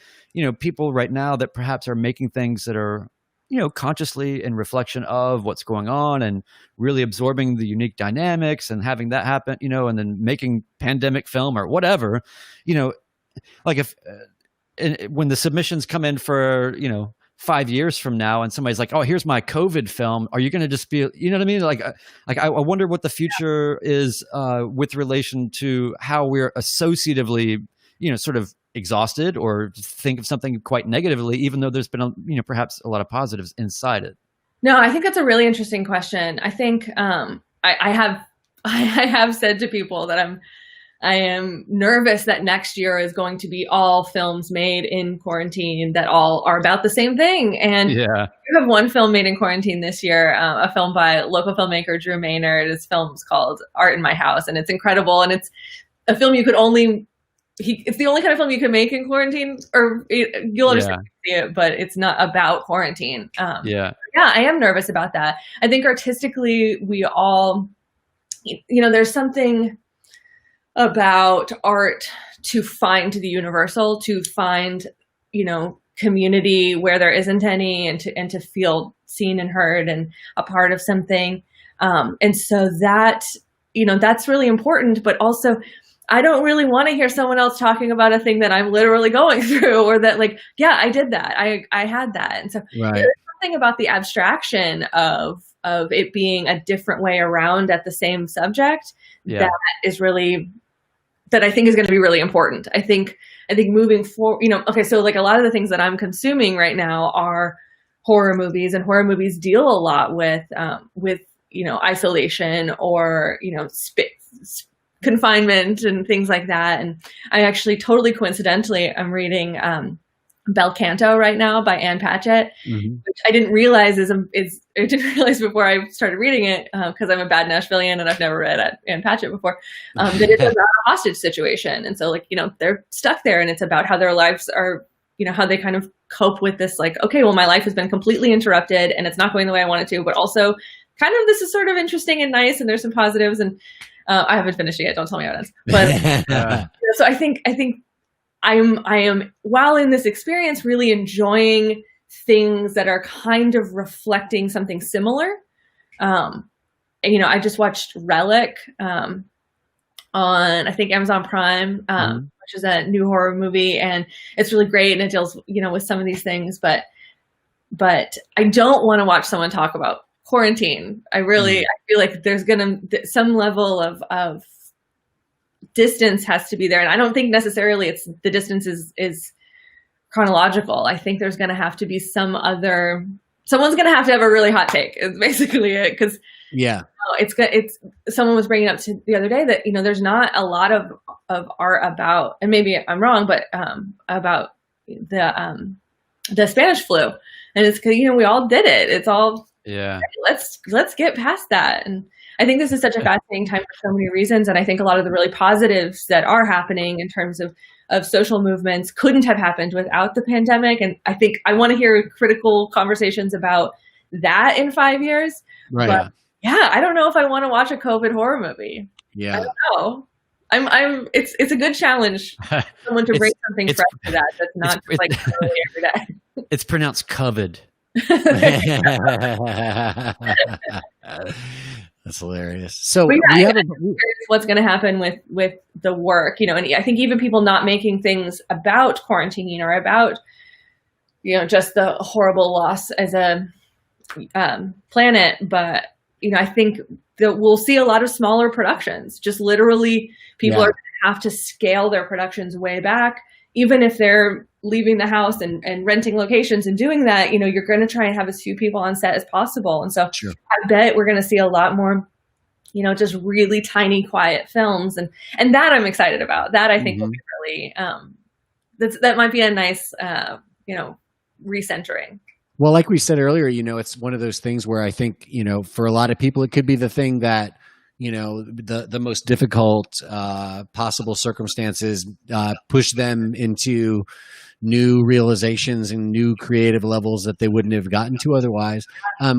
people right now that perhaps are making things that are, consciously in reflection of what's going on and really absorbing the unique dynamics and having that happen, and then making pandemic film or whatever, like if when the submissions come in for, 5 years from now and somebody's like, oh, here's my COVID film, are you going to just be, you know what I mean? Like I wonder what the future is with relation to how we're associatively, sort of exhausted or think of something quite negatively, even though there's been, perhaps a lot of positives inside it. No, I think that's a really interesting question. I think I have said to people that I am nervous that next year is going to be all films made in quarantine that all are about the same thing. And you have one film made in quarantine this year, a film by local filmmaker Drew Maynard. His film's called Art in My House, and it's incredible. And it's a film you could it's the only kind of film you can make in quarantine, or you'll understand it, but it's not about quarantine. I am nervous about that. I think artistically, we all, there's something about art to find the universal, to find, community where there isn't any, and to feel seen and heard and a part of something. And so that, that's really important, but also I don't really want to hear someone else talking about a thing that I'm literally going through, or that like, yeah, I did that. I had that. And so there's something about the abstraction of it being a different way around at the same subject that is really, that I think is going to be really important. I think moving forward, okay, so like a lot of the things that I'm consuming right now are horror movies, and horror movies deal a lot with isolation or, confinement and things like that. And I actually totally coincidentally, I'm reading Bel Canto right now by Anne Patchett, which I didn't realize I didn't realize before I started reading it, because I'm a bad Nashvilleian and I've never read Anne Patchett before, that it's about a hostage situation. And so, like, you know, they're stuck there, and it's about how their lives are, you know, how they kind of cope with this, like, okay, well, my life has been completely interrupted and it's not going the way I want it to, but also kind of this is sort of interesting and nice, and there's some positives. And I haven't finished it yet. Don't tell me how it ends. But so I think I am, while in this experience, really enjoying things that are kind of reflecting something similar. You know, I just watched Relic on, I think, Amazon Prime, which is a new horror movie, and it's really great, and it deals, you know, with some of these things. But I don't want to watch someone talk about quarantine. I feel like there's some level of distance has to be there, and I don't think necessarily the distance is chronological. I think there's going to have to be someone's going to have a really hot take. It's basically it, because it's someone was bringing up the other day that, you know, there's not a lot of art about, and maybe I'm wrong, but about the Spanish flu, and it's because, you know, we all did it. It's all let's get past that. And I think this is such a fascinating time for so many reasons. And I think a lot of the really positives that are happening in terms of social movements couldn't have happened without the pandemic. And I think I want to hear critical conversations about that in 5 years. Right. But I don't know if I want to watch a COVID horror movie. Yeah. I don't know. It's a good challenge for someone to bring something fresh to that. That's not just like every day. It's pronounced covered. That's hilarious. So what's going to happen with the work, you know, and I think even people not making things about quarantining or about, you know, just the horrible loss as a planet, but, you know, I think that we'll see a lot of smaller productions. Just literally, people are going to have to scale their productions way back, even if they're leaving the house and renting locations and doing that. You know, you're going to try and have as few people on set as possible. And so I bet we're going to see a lot more, you know, just really tiny, quiet films. And that I'm excited about. That I think will be really, that might be a nice, you know, recentering. Well, like we said earlier, you know, it's one of those things where I think, you know, for a lot of people, it could be the thing that, you know, the most difficult possible circumstances push them into new realizations and new creative levels that they wouldn't have gotten to otherwise.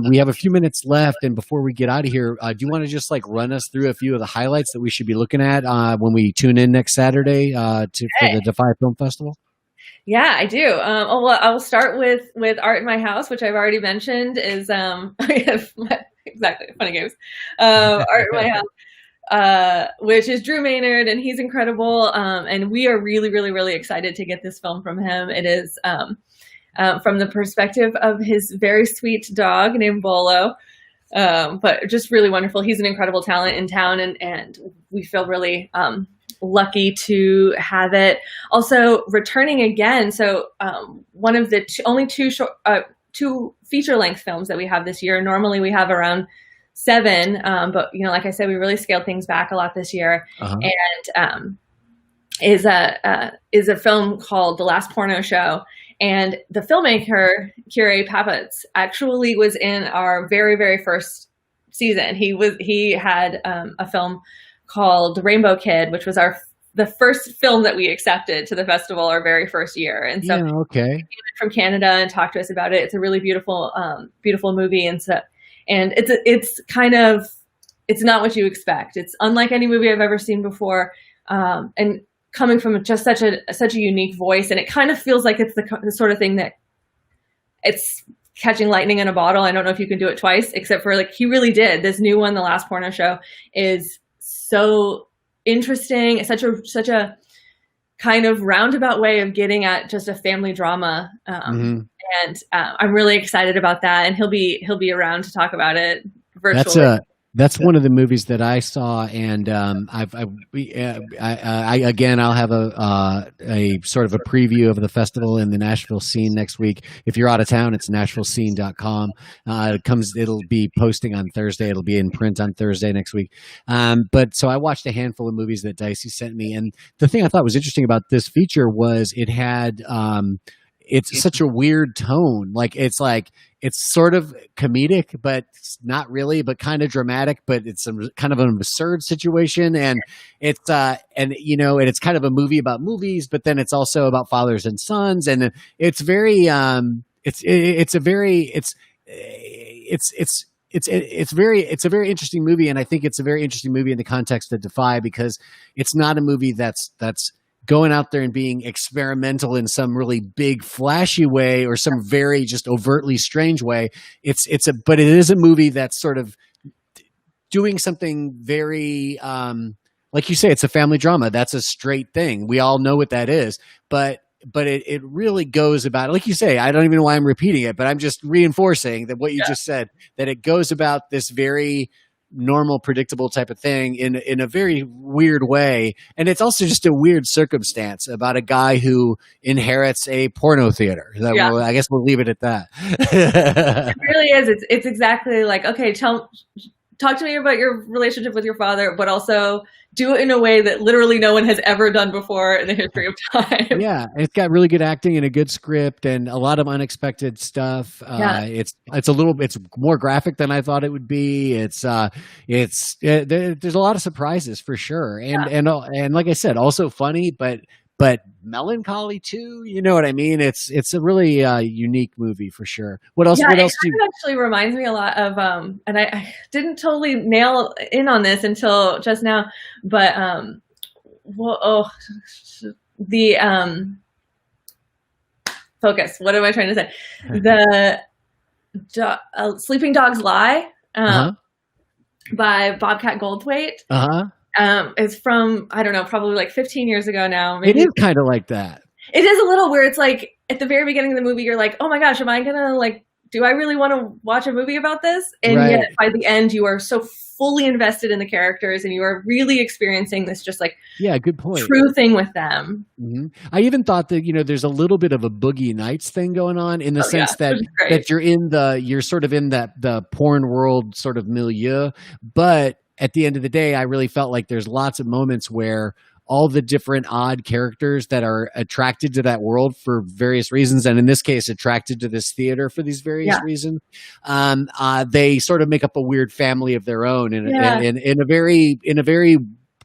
We have a few minutes left, and before we get out of here, do you want to just like run us through a few of the highlights that we should be looking at when we tune in next Saturday for the Defy Film Festival? Yeah, I do. Well, I will start with Art in My House, which I've already mentioned is exactly funny games. Art in My House, which is Drew Maynard, and he's incredible. And we are really, really, really excited to get this film from him. It is from the perspective of his very sweet dog named Bolo, but just really wonderful. He's an incredible talent in town, and we feel really lucky to have it. Also returning again. So one of the only two feature-length films that we have this year. Normally we have around 7, but you know, like I said, we really scaled things back a lot this year. And is a film called The Last Porno Show. And the filmmaker, Kire Papatz, actually was in our very, very first season. He had a film called The Rainbow Kid, which was the first film that we accepted to the festival our very first year. And so he came from Canada and talked to us about it. It's a really beautiful, beautiful movie. And it's kind of, it's not what you expect. It's unlike any movie I've ever seen before. And coming from just such a unique voice. And it kind of feels like it's the sort of thing that it's catching lightning in a bottle. I don't know if you can do it twice, except for like, he really did. This new one, The Last Porno Show, is so interesting. It's such a kind of roundabout way of getting at just a family drama. And I'm really excited about that. And he'll be around to talk about it virtually. That's one of the movies that I saw, and I again, I'll have a sort of a preview of the festival in the Nashville scene next week. If you're out of town, it's nashvillescene.com. It'll be posting on Thursday. It'll be in print on Thursday next week. But so I watched a handful of movies that Dycee sent me, and the thing I thought was interesting about this feature was it had it's such a weird tone. It's sort of comedic, but not really, but kind of dramatic, but it's kind of an absurd situation. And it's it's kind of a movie about movies, but then it's also about fathers and sons. And it's very, it's a very interesting movie. And I think it's a very interesting movie in the context of Defy, because it's not a movie that's going out there and being experimental in some really big flashy way or some very just overtly strange way. But it is a movie that's sort of doing something very, like you say, it's a family drama. That's a straight thing. We all know what that is, but it really goes about it. Like you say, I don't even know why I'm repeating it, but I'm just reinforcing that what you just said, that it goes about this very normal, predictable type of thing in a very weird way. And it's also just a weird circumstance about a guy who inherits a porno theater. I guess we'll leave it at that. It really is. It's exactly like, okay, talk to me about your relationship with your father, but also do it in a way that literally no one has ever done before in the history of time. Yeah, it's got really good acting and a good script and a lot of unexpected stuff. It's more graphic than I thought it would be. There's a lot of surprises for sure, and like I said, also funny, but melancholy too. You know what I mean? It's a really unique movie for sure. What else? What else? It actually reminds me a lot of, and I didn't totally nail in on this until just now, but focus. What am I trying to say? The Sleeping Dogs Lie by Bobcat Goldthwait. It's from, I don't know, probably like 15 years ago now. Maybe. It is kind of like that. It is a little where it's like at the very beginning of the movie, you're like, oh my gosh, am I going to do I really want to watch a movie about this? And yet by the end, you are so fully invested in the characters and you are really experiencing this just good point. True thing with them. Mm-hmm. I even thought that, there's a little bit of a Boogie Nights thing going on in the sense that you're sort of in the porn world sort of milieu, but at the end of the day, I really felt like there's lots of moments where all the different odd characters that are attracted to that world for various reasons, and in this case, attracted to this theater for these various reasons, they sort of make up a weird family of their own in a very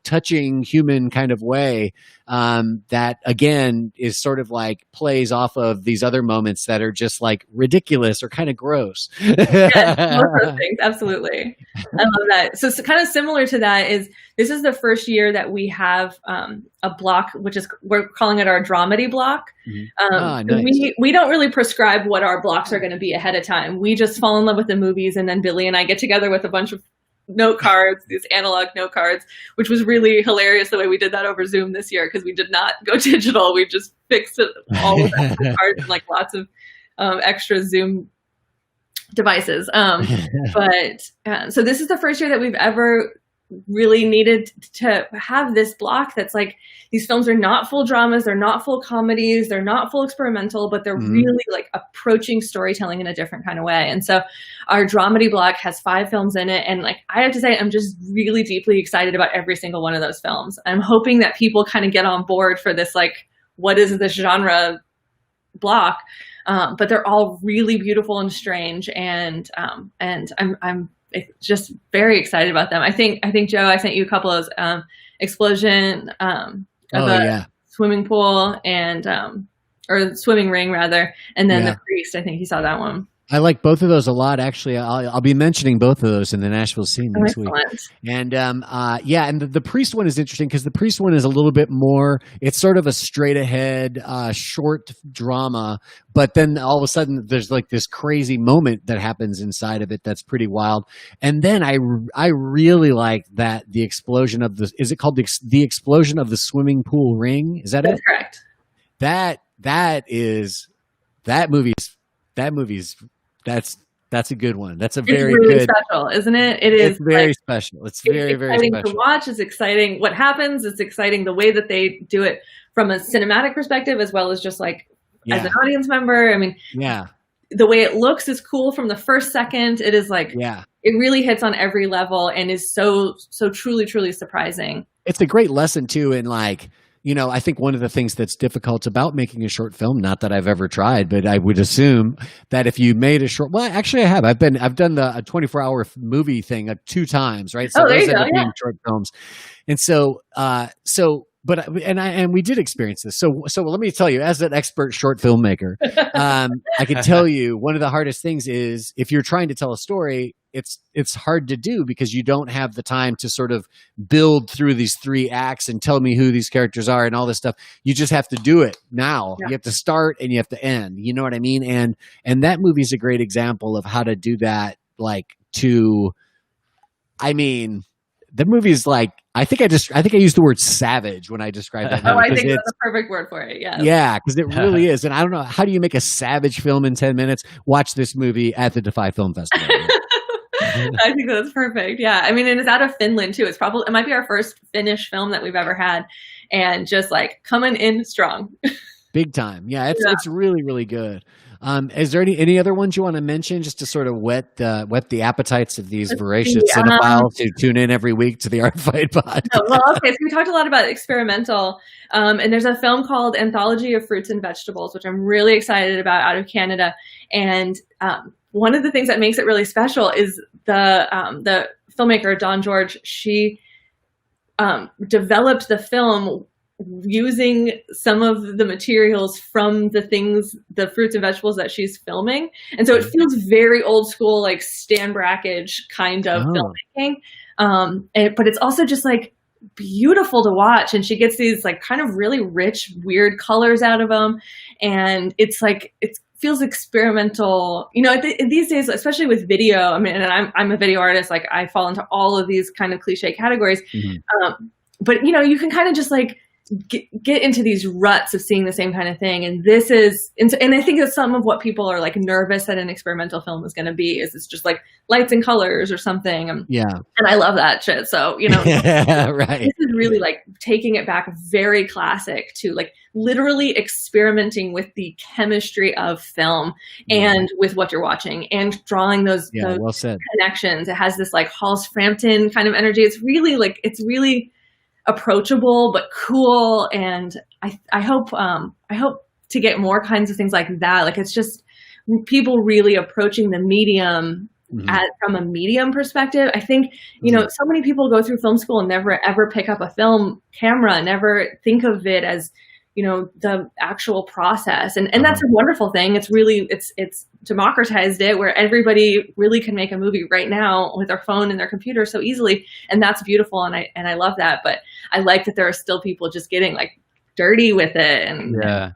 touching human kind of way, that again is sort of like plays off of these other moments that are just like ridiculous or kind of gross. Yes, both those things, absolutely. I love that. So kind of similar to that this is the first year that we have a block, which is, we're calling it our dramedy block. Nice. We don't really prescribe what our blocks are going to be ahead of time. We just fall in love with the movies, and then Billy and I get together with a bunch of note cards, these analog note cards, which was really hilarious the way we did that over Zoom this year, because we did not go digital. We just fixed it all with cards and lots of extra Zoom devices. So this is the first year that we've ever really needed to have this block that's like, these films are not full dramas, they're not full comedies, they're not full experimental, but they're really approaching storytelling in a different kind of way. And so our dramedy block has 5 films in it, and I have to say, I'm just really deeply excited about every single one of those films. I'm hoping that people kind of get on board for this what is this genre block, but they're all really beautiful and strange, and I'm just very excited about them. I think Joe, I sent you a couple of those, Explosion of a swimming pool and or swimming ring rather, and then The Priest. I think he saw that one. I like both of those a lot, actually. I'll be mentioning both of those in the Nashville scene next week. And and the Priest one is interesting because the Priest one is a little bit more, it's sort of a straight ahead short drama, but then all of a sudden there's this crazy moment that happens inside of it that's pretty wild. And then I really like that the explosion of is it called the explosion of the swimming pool ring? Is that it? That's correct. That movie's That's a good one. That's a It's very really good, special, isn't it? It is it's very special. It's very, very exciting special to watch. It's exciting what happens. It's exciting the way that they do it from a cinematic perspective, as well as just like as an audience member. I mean, the way it looks is cool from the first second. It is like, it really hits on every level and is so truly, truly surprising. It's a great lesson too. In like, you know, I think one of the things that's difficult about making a short film, not that I've ever tried, but I would assume that if you made a short, well, actually I have, I've done the 24-hour movie thing 2 times, right? So those end up being short films. And so, but we did experience this. So let me tell you, as an expert short filmmaker, I can tell you one of the hardest things is if you're trying to tell a story, it's hard to do because you don't have the time to sort of build through these 3 acts and tell me who these characters are and all this stuff. You just have to do it now. You have to start and you have to end. You know what I mean? And that movie is a great example of how to do that. The movie is like, I think I used the word savage when I described that movie. I think that's a perfect word for it. Yeah. Yeah, because it really is. And I don't know, how do you make a savage film in 10 minutes? Watch this movie at the Defy Film Festival. I think that's perfect. Yeah. I mean, and it's out of Finland too. It might be our first Finnish film that we've ever had, and just like coming in strong. Big time. Yeah. It's really, really good. Is there any other ones you want to mention just to sort of whet the appetites of these voracious cinephiles who tune in every week to the Art Fight podcast? Well, okay, so we talked a lot about experimental, and there's a film called Anthology of Fruits and Vegetables, which I'm really excited about, out of Canada. And one of the things that makes it really special is the filmmaker Dawn George. She developed the film using some of the materials from the fruits and vegetables that she's filming. And so it feels very old school, like Stan Brakhage kind of filmmaking. But it's also just like beautiful to watch. And she gets these like kind of really rich, weird colors out of them. And it's like, it feels experimental, you know, these days, especially with video. I mean, and I'm a video artist, like I fall into all of these kind of cliche categories. But you know, you can kind of just like, get into these ruts of seeing the same kind of thing. And this is, and I think that's some of what people are like nervous that an experimental film is going to be, is it's just like lights and colors or something. And I love that shit. So, you know, right. This is really like taking it back very classic to like literally experimenting with the chemistry of film and with what you're watching and drawing those well said. Connections. It has this like Halls Frampton kind of energy. It's really approachable but cool, and I hope to get more kinds of things like that. Like it's just people really approaching the medium from a medium perspective. I think, you know, so many people go through film school and never ever pick up a film camera, never think of it as, you know, the actual process. And that's a wonderful thing. It's really, it's democratized it where everybody really can make a movie right now with their phone and their computer so easily. And that's beautiful. And I love that. But I like that there are still people just getting like dirty with it. And the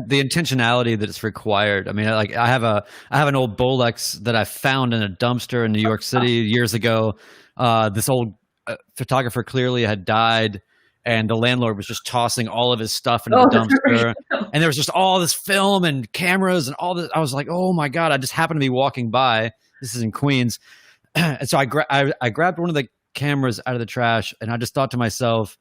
intentionality that's required. I mean, like I have an old Bolex that I found in a dumpster in New York City years ago. This old photographer clearly had died, and the landlord was just tossing all of his stuff into the dumpster. And there was just all this film and cameras and all this. I was like, oh my God, I just happened to be walking by. This is in Queens. And so I grabbed one of the cameras out of the trash, and I just thought to myself,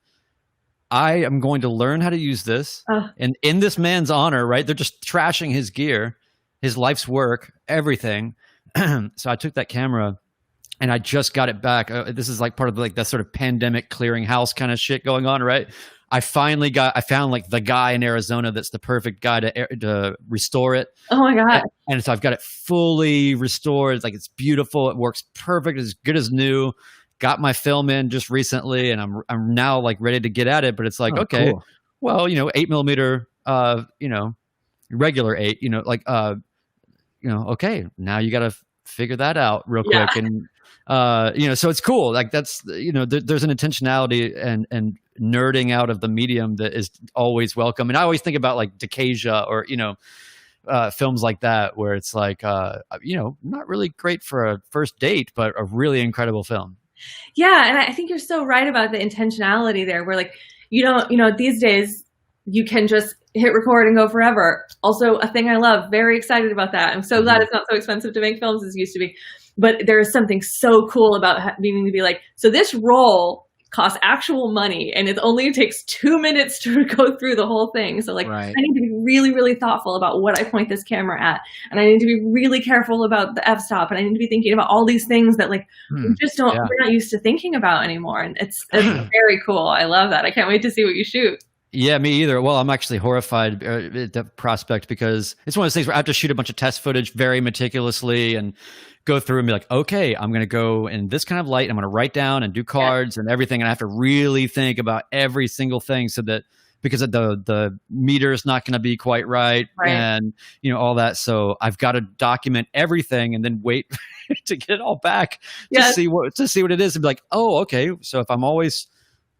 I am going to learn how to use this. And in this man's honor, right? They're just trashing his gear, his life's work, everything. So I took that camera, and I just got it back. This is like part of like that sort of pandemic clearinghouse kind of shit going on, right? I found like the guy in Arizona that's the perfect guy to restore it. Oh my God. And so I've got it fully restored. It's like, it's beautiful. It works perfect, as good as new. Got my film in just recently, and I'm now like ready to get at it. But it's like, okay, cool. Well, you know, 8mm, you know, regular 8, you know, like, you know, okay, now you got to figure that out real quick. And, you know, so it's cool. Like that's, you know, there's an intentionality and nerding out of the medium that is always welcome. And I always think about like Decasia or, you know, films like that, where it's like, you know, not really great for a first date, but a really incredible film. Yeah. And I think you're so right about the intentionality there, where like, you know, these days you can just hit record and go forever. Also a thing I love, very excited about that. I'm so glad it's not so expensive to make films as it used to be. But there's something so cool about needing to be like, so this roll costs actual money and it only takes 2 minutes to go through the whole thing. So like, I need to be really, really thoughtful about what I point this camera at. And I need to be really careful about the f-stop. And I need to be thinking about all these things that like, we just don't, we're not used to thinking about anymore. And it's very cool. I love that. I can't wait to see what you shoot. Yeah, me either. Well, I'm actually horrified at the prospect because it's one of those things where I have to shoot a bunch of test footage very meticulously and go through and be like, okay, I'm going to go in this kind of light. I'm going to write down and do cards and everything. And I have to really think about every single thing so that because the meter is not going to be quite right and, you know, all that. So I've got to document everything and then wait to get it all back to see what it is and be like, oh, okay. So if I'm always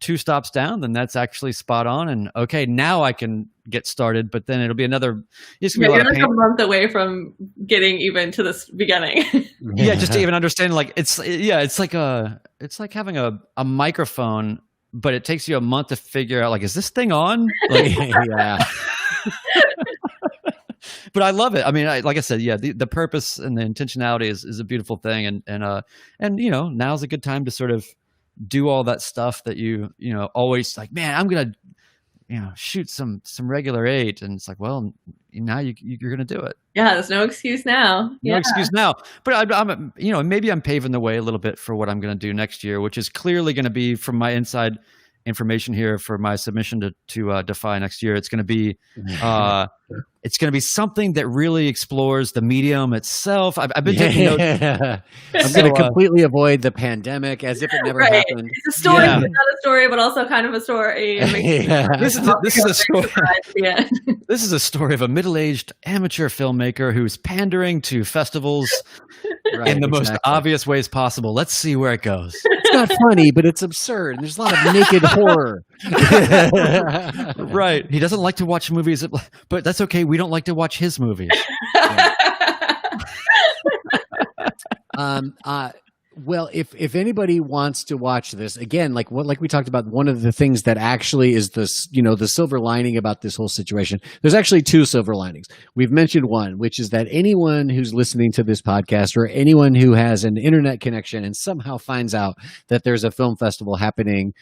2 stops down, then that's actually spot on. And okay, now I can get started, but then it'll be another, you're like a month away from getting even to this beginning. Just to even understand, like, it's like having a microphone, but it takes you a month to figure out, like, is this thing on? Like, but I love it. I mean, like I said, the purpose and the intentionality is a beautiful thing. And, you know, now's a good time to sort of do all that stuff that you know, always like, man, I'm going to, you know, shoot some regular 8. And it's like, well, now you're going to do it. Yeah. There's no excuse now. No excuse now. But I'm, you know, maybe I'm paving the way a little bit for what I'm going to do next year, which is clearly going to be, from my inside information here for my submission to Defy next year, it's going to be something that really explores the medium itself. I've been taking notes. I'm going to completely avoid the pandemic as if it never happened. It's a story, but not a story, but also kind of a story. This is a story. This is a story of a middle-aged amateur filmmaker who's pandering to festivals in the most obvious ways possible. Let's see where it goes. It's not funny, but it's absurd. There's a lot of naked horror. Right. He doesn't like to watch movies, but that's okay. We don't like to watch his movies. Well, if anybody wants to watch this again, like we talked about, one of the things that actually is this, you know, the silver lining about this whole situation. There's actually 2 silver linings. We've mentioned one, which is that anyone who's listening to this podcast or anyone who has an internet connection and somehow finds out that there's a film festival happening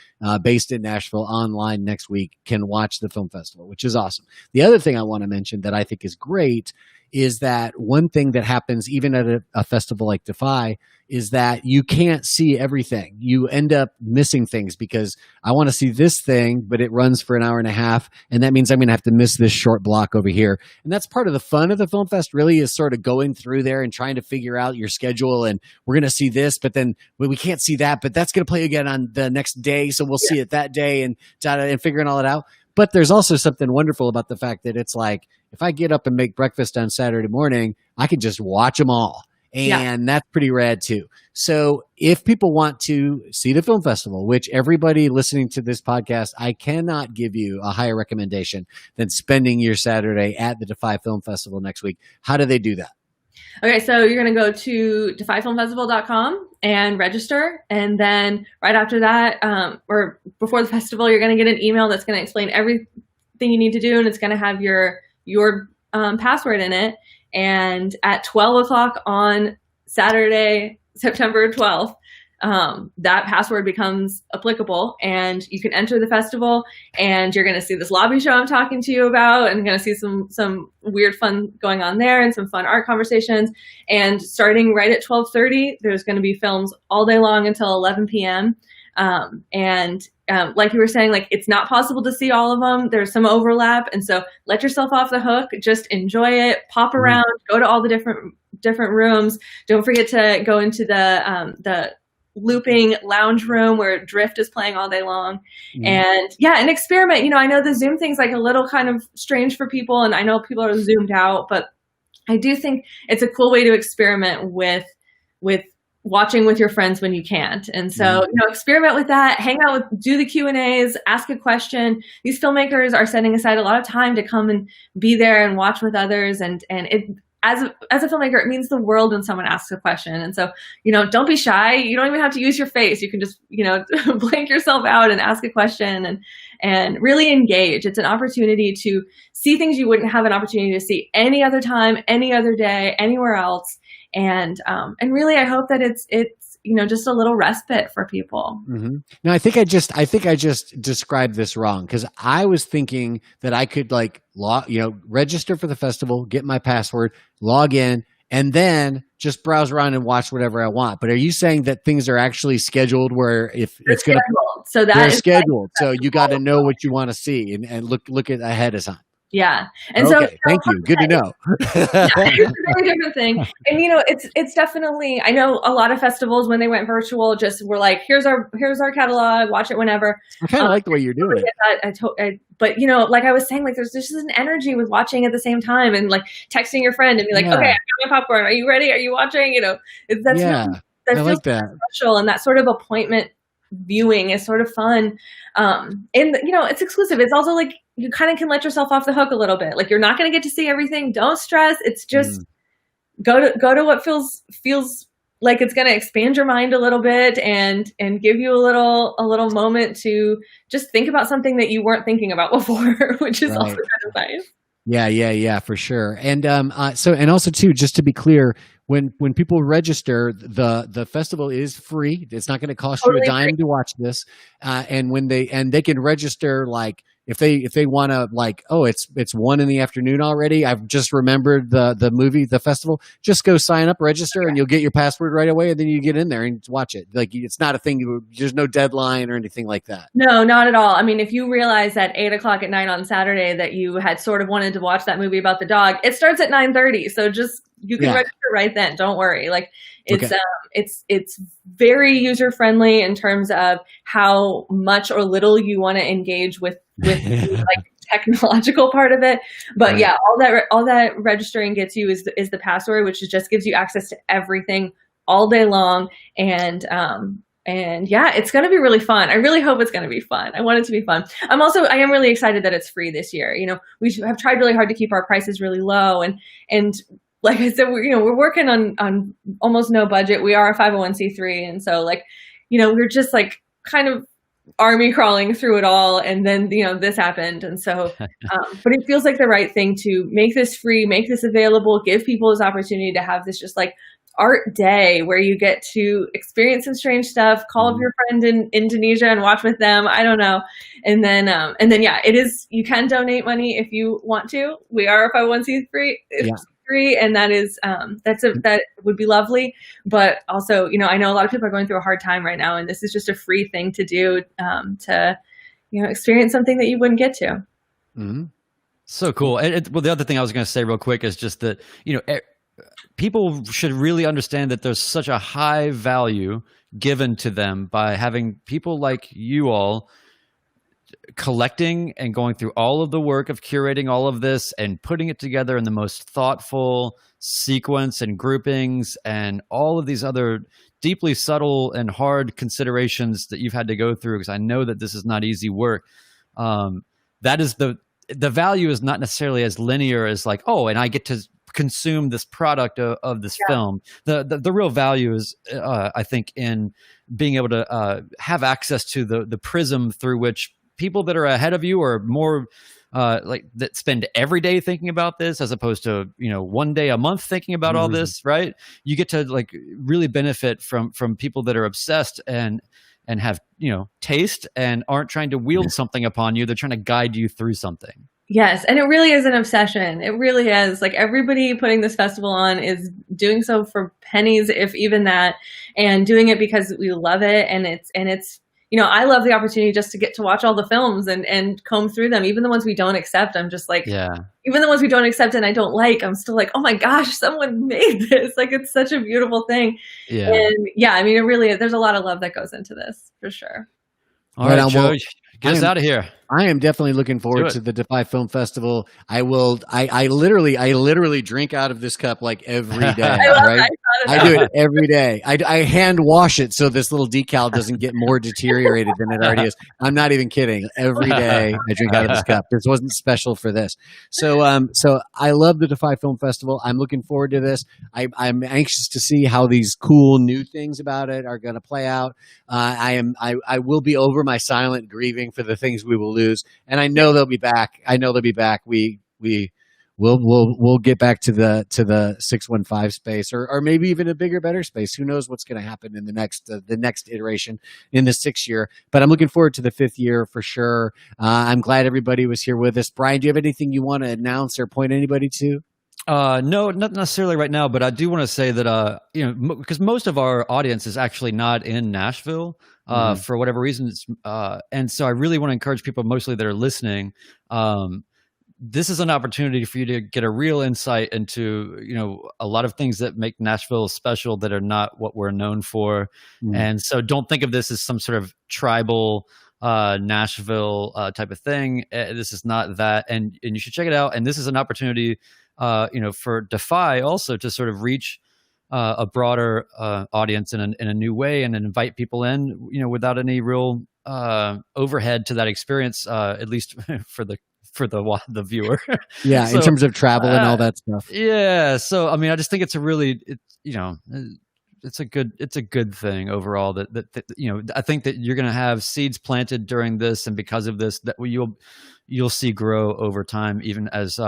based in Nashville online next week can watch the film festival, which is awesome. The other thing I want to mention that I think is great is that one thing that happens even at a festival like Defy is that you can't see everything. You end up missing things because I want to see this thing, but it runs for an hour and a half. And that means I'm going to have to miss this short block over here. And that's part of the fun of the Film Fest, really, is sort of going through there and trying to figure out your schedule. And we're going to see this, but then we can't see that, but that's going to play again on the next day. So we'll see it that day and figuring all it out. But there's also something wonderful about the fact that it's like, if I get up and make breakfast on Saturday morning, I can just watch them all. And that's pretty rad too. So if people want to see the film festival, which everybody listening to this podcast, I cannot give you a higher recommendation than spending your Saturday at the Defy Film Festival next week. How do they do that? Okay, so you're going to go to defyfilmfestival.com and register. And then right after that, or before the festival, you're going to get an email that's going to explain everything you need to do. And it's going to have your password in it. And at 12 o'clock on Saturday, September 12th, that password becomes applicable and you can enter the festival and you're going to see this lobby show I'm talking to you about and going to see some weird fun going on there and some fun art conversations. And starting right at 12:30, there's going to be films all day long until 11 p.m. Like you were saying, like, it's not possible to see all of them. There's some overlap. And so let yourself off the hook, just enjoy it, pop around, go to all the different rooms. Don't forget to go into the looping lounge room where Drift is playing all day long. And experiment. You know, I know the Zoom thing's like a little kind of strange for people and I know people are zoomed out, but I do think it's a cool way to experiment with watching with your friends when you can't. And so, experiment with that, hang out do the Q&As, ask a question. These filmmakers are setting aside a lot of time to come and be there and watch with others. And as a filmmaker, it means the world when someone asks a question. And so, don't be shy. You don't even have to use your face. You can just, blank yourself out and ask a question and really engage. It's an opportunity to see things you wouldn't have an opportunity to see any other time, any other day, anywhere else. And really, I hope that it's just a little respite for people. Mm-hmm. No, I think I just described this wrong, because I was thinking that I could register for the festival, get my password, log in, and then just browse around and watch whatever I want. But are you saying that things are actually scheduled where if they're it's going to, so that they're is scheduled, so you got to know what you want to see and look at ahead of time? Yeah. And okay, so thank you. Good to know. Yeah, it's a very different thing. And it's definitely, I know a lot of festivals when they went virtual just were like, here's our catalog, watch it whenever. I kind of like the way you're doing it. But like I was saying, like there's just an energy with watching at the same time and like texting your friend and be like, okay, I got my popcorn. Are you ready? Are you watching? That feels like that. Special, and that sort of appointment viewing is sort of fun. And it's exclusive. It's also like you kind of can let yourself off the hook a little bit. Like you're not going to get to see everything. Don't stress. It's just go to what feels like it's going to expand your mind a little bit and give you a little moment to just think about something that you weren't thinking about before, which is also kind of nice. Yeah, for sure. And and also too, just to be clear, when people register, the festival is free. It's not going to cost you a dime to watch this. And they can register like if they want to it's 1 p.m. already. I've just remembered the festival. Just go sign up, register, and you'll get your password right away, and then you get in there and watch it. Like it's not a thing. There's no deadline or anything like that. No, not at all. I mean, if you realize at 8:00 at night on Saturday that you had sort of wanted to watch that movie about the dog, it starts at 9:30. So you can register right then. Don't worry. Like it's very user friendly in terms of how much or little you want to engage with the technological part of it. But all that registering gets you is the password, which just gives you access to everything all day long. And it's going to be really fun. I really hope it's going to be fun. I want it to be fun. I am really excited that it's free this year. We have tried really hard to keep our prices really low, and like I said, we're working on almost no budget. We are a 501c3. And so we're just like kind of army crawling through it all. And then, this happened. And so, but it feels like the right thing to make this free, make this available, give people this opportunity to have this just like art day where you get to experience some strange stuff, call up your friend in Indonesia and watch with them. I don't know. And then, it is, you can donate money if you want to. We are a 501c3. Free, and that is that would be lovely. But also, I know a lot of people are going through a hard time right now, and this is just a free thing to do to experience something that you wouldn't get to. Mm-hmm. So cool. And the other thing I was going to say real quick is just that people should really understand that there's such a high value given to them by having people like you all collecting and going through all of the work of curating all of this and putting it together in the most thoughtful sequence and groupings and all of these other deeply subtle and hard considerations that you've had to go through, because I know that this is not easy work. That is the value is not necessarily as linear as like, oh, and I get to consume this product of this film. The real value is, I think, in being able to have access to the prism through which people that are ahead of you are more that spend every day thinking about this, as opposed to one day a month thinking about all this, right? You get to really benefit from people that are obsessed and have taste and aren't trying to wield something upon you. They're trying to guide you through something. Yes, and it really is an obsession. It really is. Like everybody putting this festival on is doing so for pennies, if even that, and doing it because we love it, and it's I love the opportunity just to get to watch all the films and comb through them. Even the ones we don't accept, I'm just like, even the ones we don't accept and I don't like, I'm still like, oh my gosh, someone made this. Like, it's such a beautiful thing. Yeah. And I mean, it really is. There's a lot of love that goes into this for sure. All right, Joe, get us out of here. I am definitely looking forward to the Defy Film Festival. I literally drink out of this cup like every day, right? I do it every day. I hand wash it so this little decal doesn't get more deteriorated than it already is. I'm not even kidding. Every day I drink out of this cup. This wasn't special for this. So I love the Defy Film Festival. I'm looking forward to this. I'm anxious to see how these cool new things about it are going to play out. I will be over my silent grieving for the things we will lose, and I know they'll be back. We'll get back to the 615 space, or maybe even a bigger, better space. Who knows what's going to happen in the next iteration in the 6th year? But I'm looking forward to the 5th year for sure. I'm glad everybody was here with us. Brian, do you have anything you want to announce or point anybody to? No, not necessarily right now, but I do want to say that, because most of our audience is actually not in Nashville, for whatever reason. And so I really want to encourage people, mostly that are listening. This is an opportunity for you to get a real insight into, a lot of things that make Nashville special that are not what we're known for. And so don't think of this as some sort of tribal, Nashville, type of thing. This is not that. And you should check it out. And this is an opportunity, for Defy also to sort of reach a broader audience in a new way, and then invite people in, without any real overhead to that experience, at least for the viewer. Yeah, so, in terms of travel and all that stuff. Yeah, so I mean, I just think it's it's a good thing overall. That I think that you're going to have seeds planted during this, and because of this, that you'll see grow over time, even as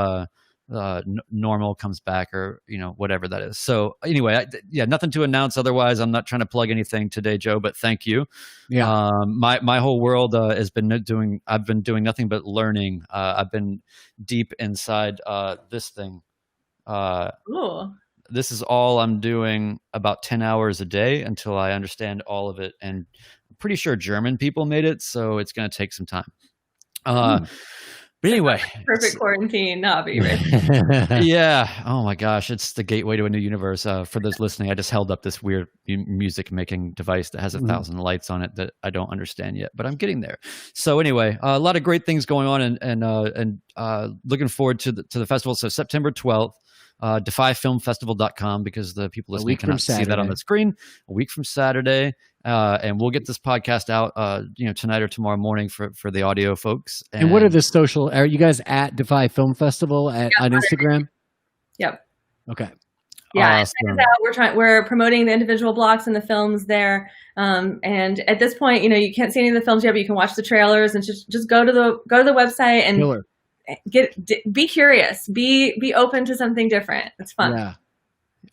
normal comes back, or whatever that is. So anyway, nothing to announce otherwise. I'm not trying to plug anything today, Joe, but thank you. My whole world I've been doing nothing but learning. I've been deep inside this thing. This is all I'm doing, about 10 hours a day, until I understand all of it. And I'm pretty sure German people made it, so it's going to take some time. But anyway, perfect quarantine hobby, right? Yeah. Oh my gosh, it's the gateway to a new universe. For those listening, I just held up this weird music making device that has 1,000 lights on it that I don't understand yet, but I'm getting there. So anyway, a lot of great things going on, and looking forward to the festival. So September 12th. DefyFilmFestival.com, because the people listening cannot see that on the screen. A week from Saturday, and we'll get this podcast out, tonight or tomorrow morning for the audio folks. And what are the social? Are you guys at Defy Film Festival on Instagram? Yep. Okay. Yeah, awesome. We're promoting the individual blocks and the films there. And at this point, you can't see any of the films yet, but you can watch the trailers, and just go to the website and. Killer. Be curious, be open to something different. It's fun. Yeah.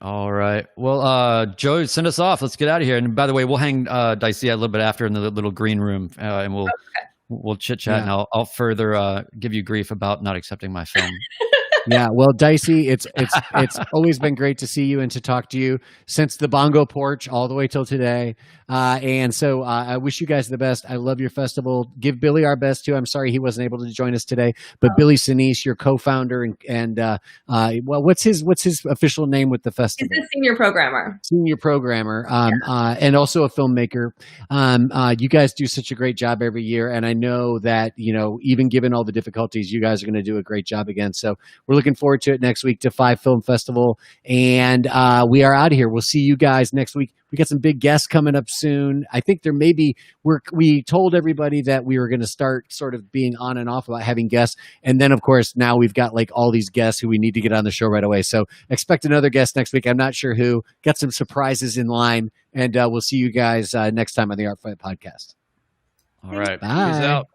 All right. Well, Joe, send us off. Let's get out of here. And by the way, we'll hang Dycee a little bit after in the little green room, and we'll chit chat, and I'll further give you grief about not accepting my film. Yeah, well, Dycee, it's always been great to see you and to talk to you since the bongo porch all the way till today. And so I wish you guys the best. I love your festival. Give Billy our best too. I'm sorry he wasn't able to join us today, but Billy Sinise, your co-founder, and what's his official name with the festival? He's a senior programmer. And also a filmmaker. You guys do such a great job every year, and I know that even given all the difficulties, you guys are going to do a great job again. So we're looking forward to it next week, Defy Film Festival, and we are out of here. We'll see you guys next week. We got some big guests coming up soon. I think we told everybody that we were going to start sort of being on and off about having guests. And then, of course, now we've got like all these guests who we need to get on the show right away. So expect another guest next week. I'm not sure who. Got some surprises in line. And we'll see you guys next time on the Art Fight Podcast. All right. Bye. Peace out.